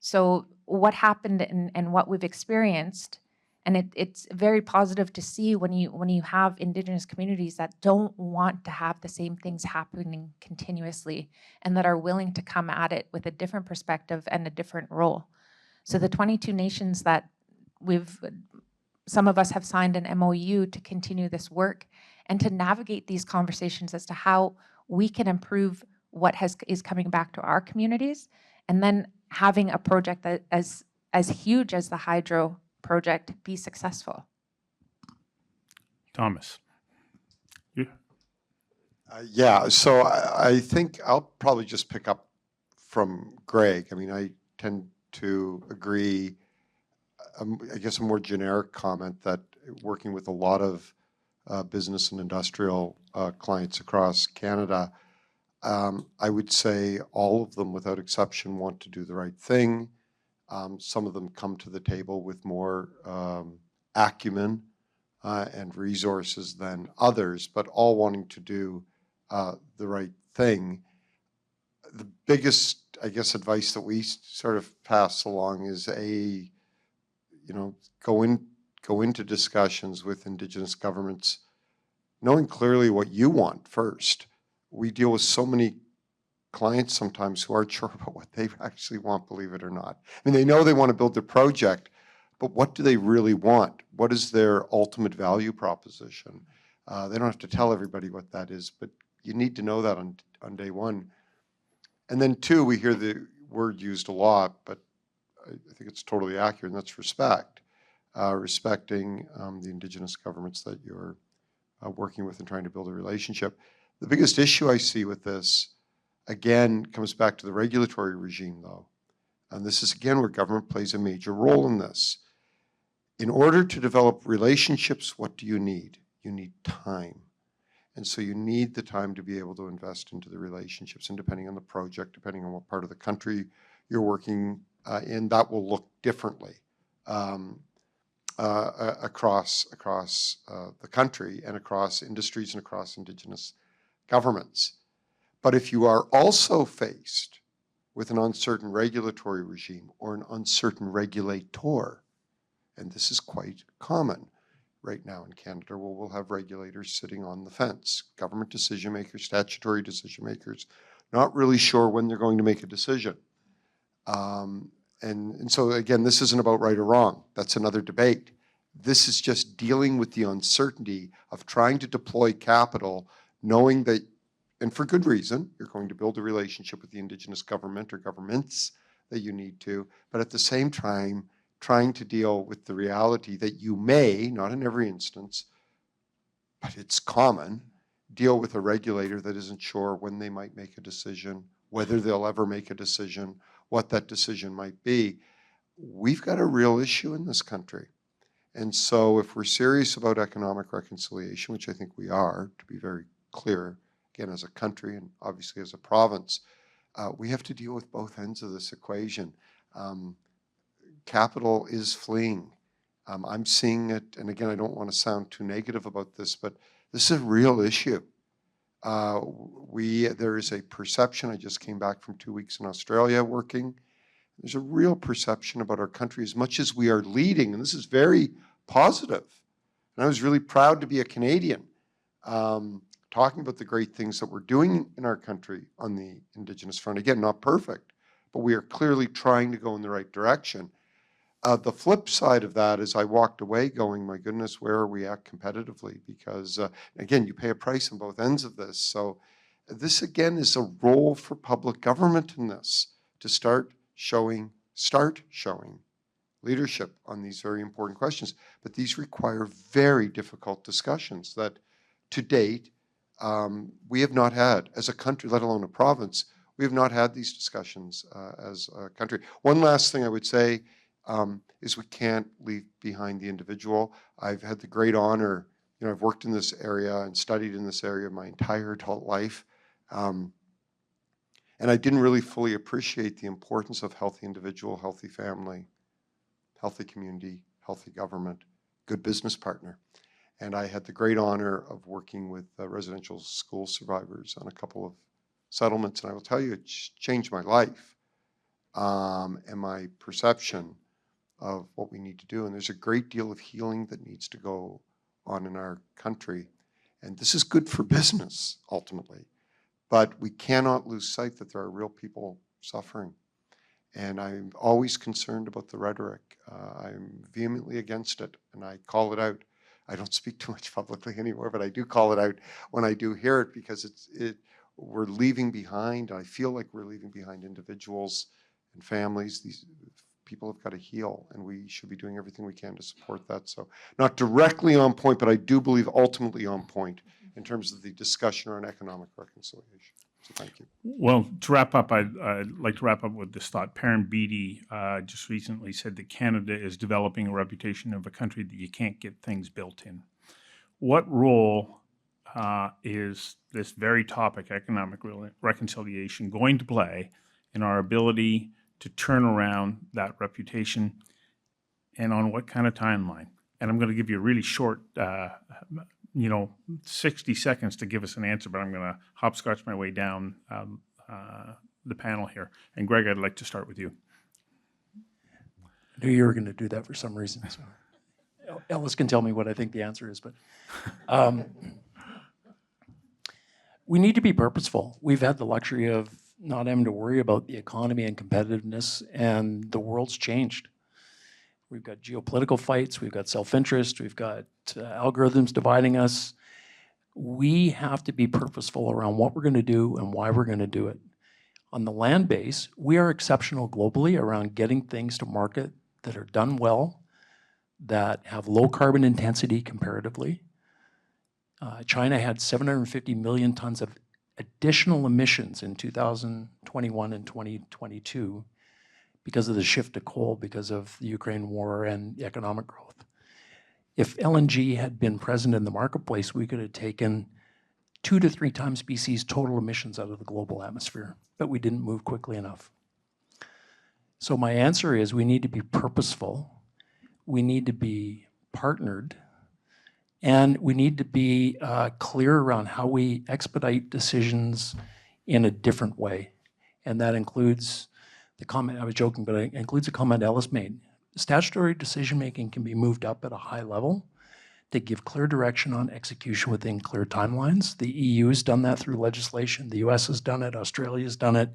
Speaker 4: So what happened and what we've experienced, and it's very positive to see when you have Indigenous communities that don't want to have the same things happening continuously and that are willing to come at it with a different perspective and a different role. So the 22 nations that some of us have signed an MOU to continue this work and to navigate these conversations as to how we can improve what is coming back to our communities, and then having a project that as huge as the hydro project be successful.
Speaker 1: Thomas.
Speaker 5: Yeah, so I think I'll probably just pick up from Greg. I mean, I tend to agree. I guess a more generic comment that working with a lot of business and industrial clients across Canada, I would say all of them without exception want to do the right thing. Some of them come to the table with more acumen and resources than others, but all wanting to do the right thing. The biggest, I guess, advice that we sort of pass along is go into discussions with Indigenous governments, knowing clearly what you want first. We deal with so many clients sometimes who aren't sure about what they actually want, believe it or not. I mean, they know they want to build their project, but what do they really want? What is their ultimate value proposition? They don't have to tell everybody what that is, but you need to know that on day one. And then two, we hear the word used a lot, but I think it's totally accurate, and that's respect. Respecting the Indigenous governments that you're working with and trying to build a relationship. The biggest issue I see with this, again, comes back to the regulatory regime, though. And this is, again, where government plays a major role in this. In order to develop relationships, what do you need? You need time. And so you need the time to be able to invest into the relationships. And depending on the project, depending on what part of the country you're working in, that will look differently across the country and across industries and across Indigenous governments. But if you are also faced with an uncertain regulatory regime or an uncertain regulator, and this is quite common right now in Canada, where we'll have regulators sitting on the fence, government decision makers, statutory decision makers, not really sure when they're going to make a decision. And so again, this isn't about right or wrong. That's another debate. This is just dealing with the uncertainty of trying to deploy capital, knowing that, and for good reason, you're going to build a relationship with the Indigenous government or governments that you need to, but at the same time, trying to deal with the reality that you may, not in every instance, but it's common, deal with a regulator that isn't sure when they might make a decision, whether they'll ever make a decision, what that decision might be. We've got a real issue in this country. And so if we're serious about economic reconciliation, which I think we are, to be very clear, again, as a country and obviously as a province, we have to deal with both ends of this equation. Capital is fleeing. I'm seeing it, and again, I don't want to sound too negative about this, but this is a real issue. There is a perception, I just came back from 2 weeks in Australia working, there's a real perception about our country as much as we are leading, and this is very positive. And I was really proud to be a Canadian, talking about the great things that we're doing in our country on the Indigenous front. Again, not perfect, but we are clearly trying to go in the right direction. The flip side of that is I walked away going, my goodness, where are we at competitively? Because again, you pay a price on both ends of this. So this again is a role for public government in this, to start showing leadership on these very important questions. But these require very difficult discussions that to date, we have not had as a country, let alone a province. We have not had these discussions as a country. One last thing I would say is we can't leave behind the individual. I've had the great honor, I've worked in this area and studied in this area my entire adult life. And I didn't really fully appreciate the importance of healthy individual, healthy family, healthy community, healthy government, good business partner. And I had the great honor of working with residential school survivors on a couple of settlements. And I will tell you, it changed my life and my perception of what we need to do. And there's a great deal of healing that needs to go on in our country. And this is good for business, ultimately. But we cannot lose sight that there are real people suffering. And I'm always concerned about the rhetoric. I'm vehemently against it, and I call it out. I don't speak too much publicly anymore, but I do call it out when I do hear it, because we're leaving behind, I feel like we're leaving behind individuals and families. These people have got to heal, and we should be doing everything we can to support that. So not directly on point, but I do believe ultimately on point in terms of the discussion around economic reconciliation. So thank you.
Speaker 1: Well, to wrap up, I'd like to wrap up with this thought. Perrin Beatty just recently said that Canada is developing a reputation of a country that you can't get things built in. What role is this very topic, economic reconciliation, going to play in our ability to turn around that reputation, and on what kind of timeline? And I'm going to give you a really short 60 seconds to give us an answer, but I'm going to hopscotch my way down the panel here. And Greg, I'd like to start with you.
Speaker 8: I knew you were going to do that for some reason. So Ellis can tell me what I think the answer is, but we need to be purposeful. We've had the luxury of not having to worry about the economy and competitiveness, and the world's changed. We've got geopolitical fights, we've got self-interest, we've got algorithms dividing us. We have to be purposeful around what we're going to do and why we're going to do it. On the land base, we are exceptional globally around getting things to market that are done well, that have low carbon intensity comparatively. China had 750 million tons of additional emissions in 2021 and 2022 because of the shift to coal, because of the Ukraine war and economic growth. If LNG had been present in the marketplace, we could have taken 2 to 3 times BC's total emissions out of the global atmosphere, but we didn't move quickly enough. So my answer is we need to be purposeful, we need to be partnered, and we need to be clear around how we expedite decisions in a different way. And that includes the comment, I was joking, but it includes a comment Ellis made. Statutory decision-making can be moved up at a high level to give clear direction on execution within clear timelines. The EU has done that through legislation. The US has done it. Australia's done it.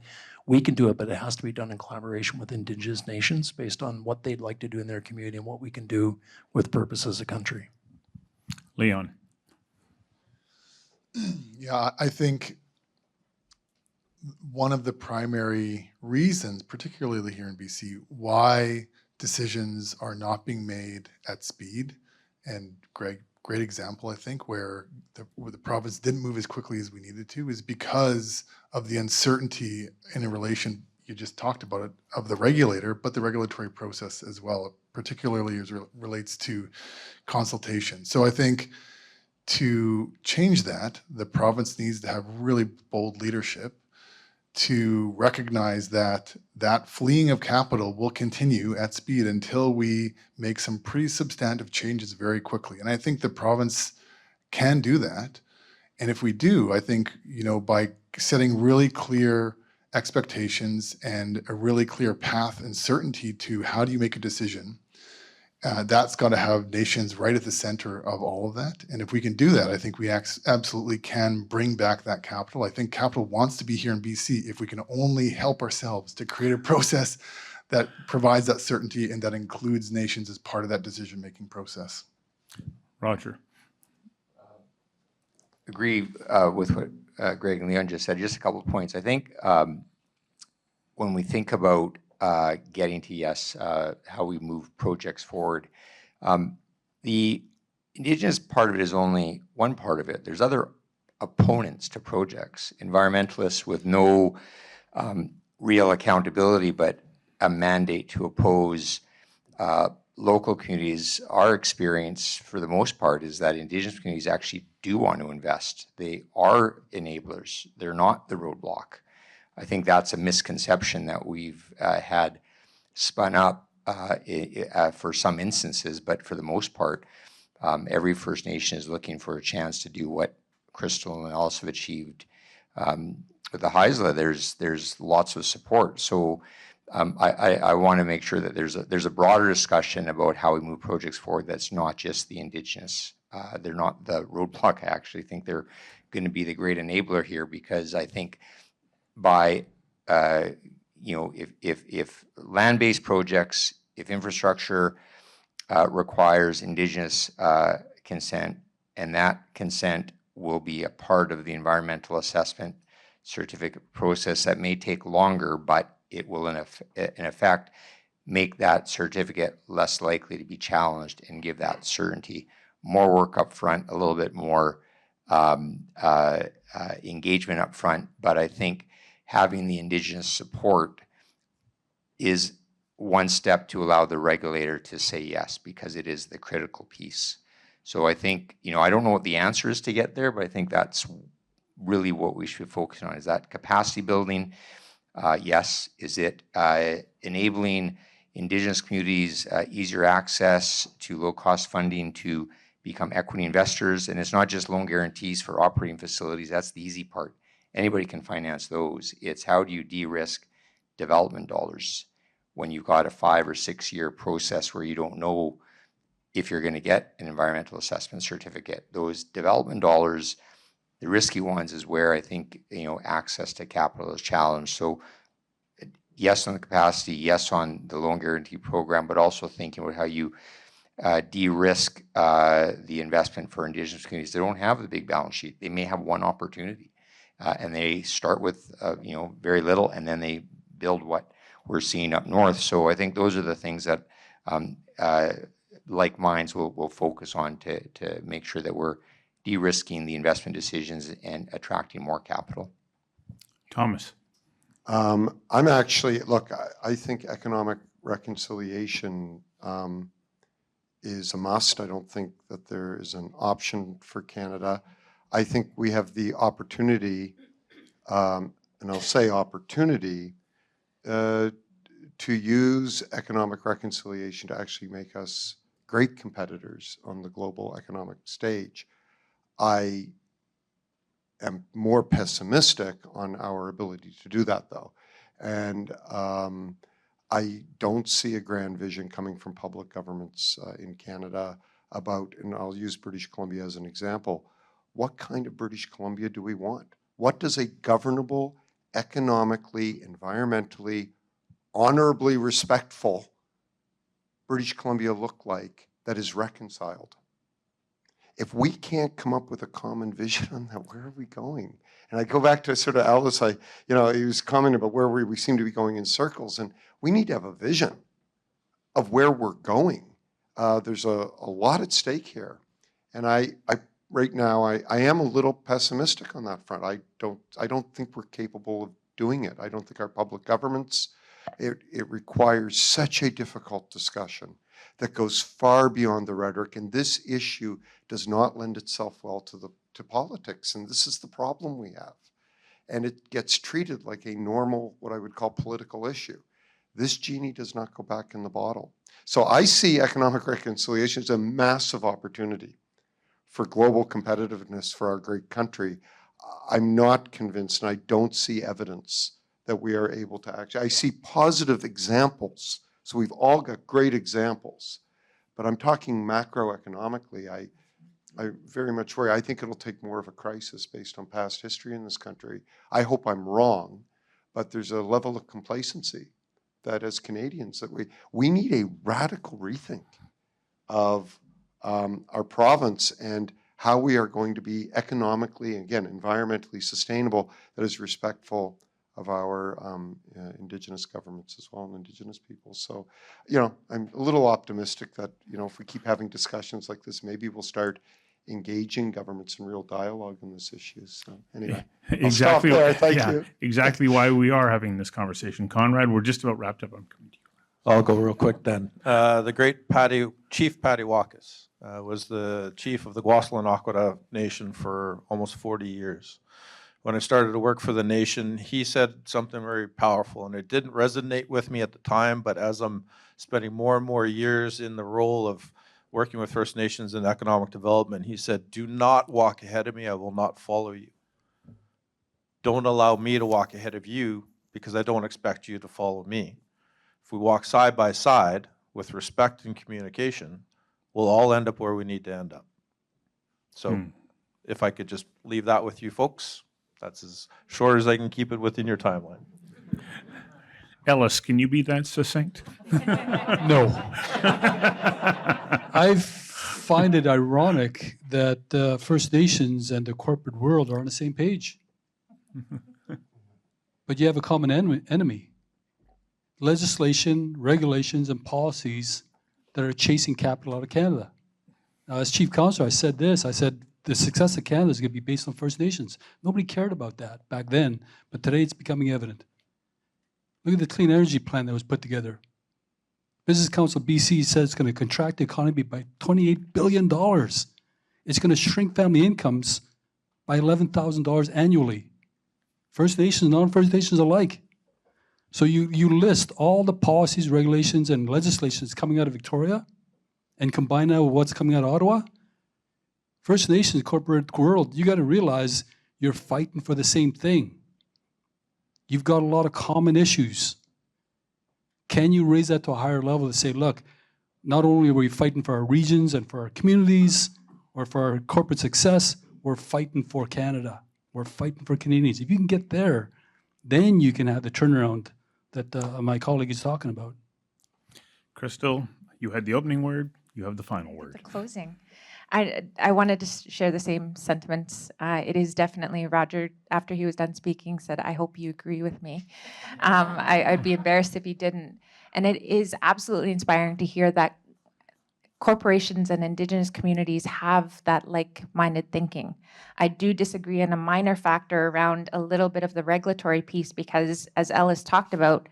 Speaker 8: We can do it, but it has to be done in collaboration with Indigenous nations based on what they'd like to do in their community and what we can do with purpose as a country.
Speaker 1: Leon.
Speaker 9: Yeah, I think one of the primary reasons, particularly here in BC, why decisions are not being made at speed, and Greg, great example, I think, where the province didn't move as quickly as we needed to, is because of the uncertainty in a relation, you just talked about it, of the regulator, but the regulatory process as well, particularly as it relates to consultation. So I think to change that, the province needs to have really bold leadership to recognize that that fleeing of capital will continue at speed until we make some pretty substantive changes very quickly. And I think the province can do that. And if we do, I think, by setting really clear expectations and a really clear path and certainty to how do you make a decision, that's got to have nations right at the center of all of that. And if we can do that, I think we absolutely can bring back that capital. I think capital wants to be here in BC if we can only help ourselves to create a process that provides that certainty and that includes nations as part of that decision-making process.
Speaker 1: Roger.
Speaker 7: Agree with what Greg and Leon just said. Just a couple of points. I think when we think about getting to yes, how we move projects forward, the Indigenous part of it is only one part of it. There's other opponents to projects, environmentalists with no real accountability, but a mandate to oppose local communities. Our experience, for the most part, is that Indigenous communities actually do want to invest. They are enablers. They're not the roadblock. I think that's a misconception that we've had spun up for some instances, but for the most part, every First Nation is looking for a chance to do what Crystal and Ellis have achieved. With the Haisla, there's lots of support. So I want to make sure that there's a broader discussion about how we move projects forward that's not just the Indigenous. They're not the roadblock. I actually think they're going to be the great enabler here, because I think by if land-based projects, if infrastructure requires Indigenous consent, and that consent will be a part of the environmental assessment certificate process, that may take longer, but it will in effect make that certificate less likely to be challenged and give that certainty. More work up front, a little bit more engagement up front, but I think having the Indigenous support is one step to allow the regulator to say yes, because it is the critical piece. So I think, I don't know what the answer is to get there, but I think that's really what we should focus on. Is that capacity building? Yes. Is it enabling Indigenous communities easier access to low-cost funding to become equity investors? And it's not just loan guarantees for operating facilities. That's the easy part. Anybody can finance those. It's how do you de-risk development dollars when you've got a 5 or 6 year process where you don't know if you're going to get an environmental assessment certificate. Those development dollars, the risky ones, is where I think access to capital is challenged. So yes on the capacity, yes on the loan guarantee program, but also thinking about how you de-risk the investment for Indigenous communities. They don't have the big balance sheet. They may have one opportunity, and they start with very little, and then they build what we're seeing up north. So I think those are the things that like mines will focus on to make sure that we're de-risking the investment decisions and attracting more capital.
Speaker 1: Thomas.
Speaker 5: I'm actually, look, I think economic reconciliation is a must. I don't think that there is an option for Canada. I think we have the opportunity, and I'll say opportunity, to use economic reconciliation to actually make us great competitors on the global economic stage. I am more pessimistic on our ability to do that, though. And I don't see a grand vision coming from public governments in Canada about, and I'll use British Columbia as an example, what kind of British Columbia do we want? What does a governable, economically, environmentally, honorably respectful British Columbia look like that is reconciled? If we can't come up with a common vision on that, where are we going? And I go back to sort of Ellis, he was commenting about where we seem to be going in circles, and we need to have a vision of where we're going. There's a lot at stake here. And right now, I am a little pessimistic on that front. I don't think we're capable of doing it. I don't think our public governments, it requires such a difficult discussion that goes far beyond the rhetoric, and this issue does not lend itself well to politics, and this is the problem we have. And it gets treated like a normal, what I would call, political issue. This genie does not go back in the bottle. So I see economic reconciliation as a massive opportunity for global competitiveness for our great country. I'm not convinced, and I don't see evidence that we are able to actually, I see positive examples. So we've all got great examples, but I'm talking macroeconomically. I very much worry. I think it'll take more of a crisis based on past history in this country. I hope I'm wrong, but there's a level of complacency that as Canadians, that we need a radical rethink of our province and how we are going to be economically, again, environmentally sustainable, that is respectful of our Indigenous governments as well, and Indigenous people. So, I'm a little optimistic that, if we keep having discussions like this, maybe we'll start engaging governments in real dialogue on this issue. So anyway,
Speaker 1: Exactly.
Speaker 5: I'll stop there. Thank you.
Speaker 1: Exactly why we are having this conversation. Conrad, we're just about wrapped up. I'm coming to you.
Speaker 6: I'll go real quick then. The great Chief Patiwakis was the chief of the Dakwakada Nation for almost 40 years. When I started to work for the nation, he said something very powerful, and it didn't resonate with me at the time, but as I'm spending more and more years in the role of working with First Nations in economic development, he said, do not walk ahead of me, I will not follow you. Don't allow me to walk ahead of you because I don't expect you to follow me. If we walk side by side with respect and communication, we'll all end up where we need to end up. So if I could just leave that with you folks, that's as short as I can keep it within your timeline.
Speaker 1: Ellis, can you be that succinct?
Speaker 10: No. I find it ironic that First Nations and the corporate world are on the same page. But you have a common enemy. Legislation, regulations, and policies that are chasing capital out of Canada. Now, as Chief Councillor, I said this. I said the success of Canada is going to be based on First Nations. Nobody cared about that back then, but today it's becoming evident. Look at the clean energy plan that was put together. Business Council BC says it's going to contract the economy by $28 billion. It's going to shrink family incomes by $11,000 annually. First Nations and non-First Nations alike. So you list all the policies, regulations, and legislations coming out of Victoria and combine that with what's coming out of Ottawa. First Nations corporate world, you got to realize you're fighting for the same thing. You've got a lot of common issues. Can you raise that to a higher level to say, look, not only are we fighting for our regions and for our communities or for our corporate success, we're fighting for Canada. We're fighting for Canadians. If you can get there, then you can have the turnaround that my colleague is talking about.
Speaker 1: Crystal, you had the opening word. You have the final word.
Speaker 4: The closing. I wanted to share the same sentiments. It is definitely, Roger, after he was done speaking, said, I hope you agree with me. I'd be embarrassed if he didn't. And it is absolutely inspiring to hear that corporations and Indigenous communities have that like-minded thinking. I do disagree in a minor factor around a little bit of the regulatory piece because, as Ellis talked about,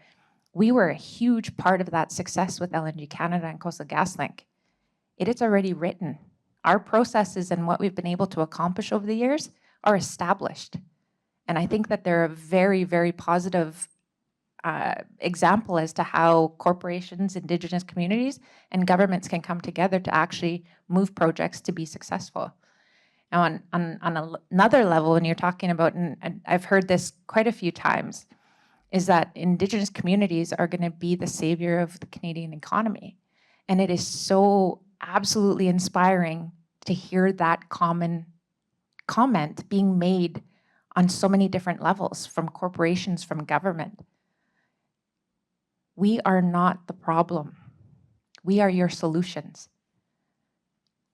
Speaker 4: we were a huge part of that success with LNG Canada and Coastal GasLink. It is already written. Our processes and what we've been able to accomplish over the years are established. And I think that they're a very, very positive example as to how corporations, Indigenous communities, and governments can come together to actually move projects to be successful. Now, on another level, when you're talking about, and I've heard this quite a few times, is that Indigenous communities are going to be the savior of the Canadian economy. And it is so absolutely inspiring to hear that common comment being made on so many different levels, from corporations, from government. We are not the problem. We are your solutions.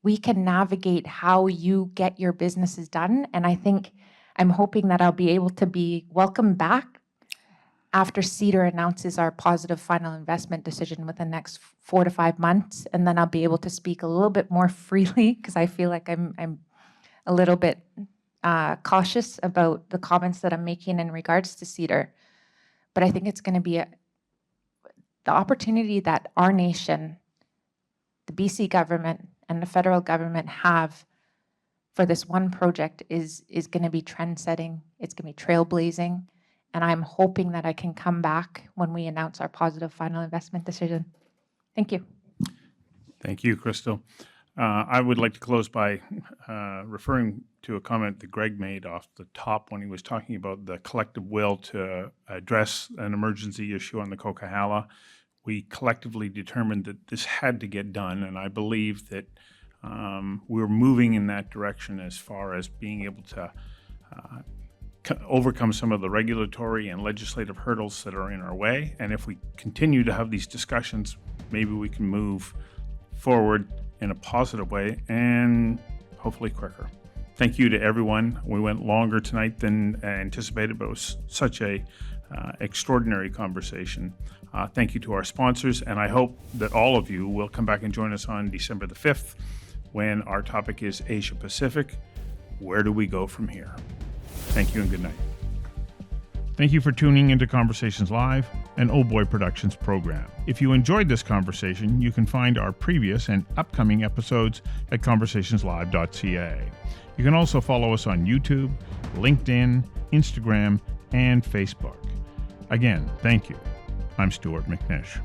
Speaker 4: We can navigate how you get your businesses done, and I'm hoping that I'll be able to be welcomed back after CEDAR announces our positive final investment decision within the next 4 to 5 months, and then I'll be able to speak a little bit more freely because I feel like I'm a little bit cautious about the comments that I'm making in regards to CEDAR. But I think it's going to be the opportunity that our nation, the BC government, and the federal government have for this one project is going to be trend-setting. It's going to be trailblazing. And I'm hoping that I can come back when we announce our positive final investment decision. Thank you.
Speaker 1: Thank you, Crystal. I would like to close by referring to a comment that Greg made off the top when he was talking about the collective will to address an emergency issue on the Coquihalla. We collectively determined that this had to get done, and I believe that we're moving in that direction as far as being able to overcome some of the regulatory and legislative hurdles that are in our way. And if we continue to have these discussions, maybe we can move forward in a positive way and hopefully quicker. Thank you to everyone. We went longer tonight than anticipated, but it was such a extraordinary conversation. Thank you to our sponsors, and I hope that all of you will come back and join us on December the 5th when our topic is Asia Pacific. Where do we go from here? Thank you and good night. Thank you for tuning into Conversations Live, an Oh Boy Productions program. If you enjoyed this conversation, you can find our previous and upcoming episodes at conversationslive.ca. You can also follow us on YouTube, LinkedIn, Instagram, and Facebook. Again, thank you. I'm Stuart McNish.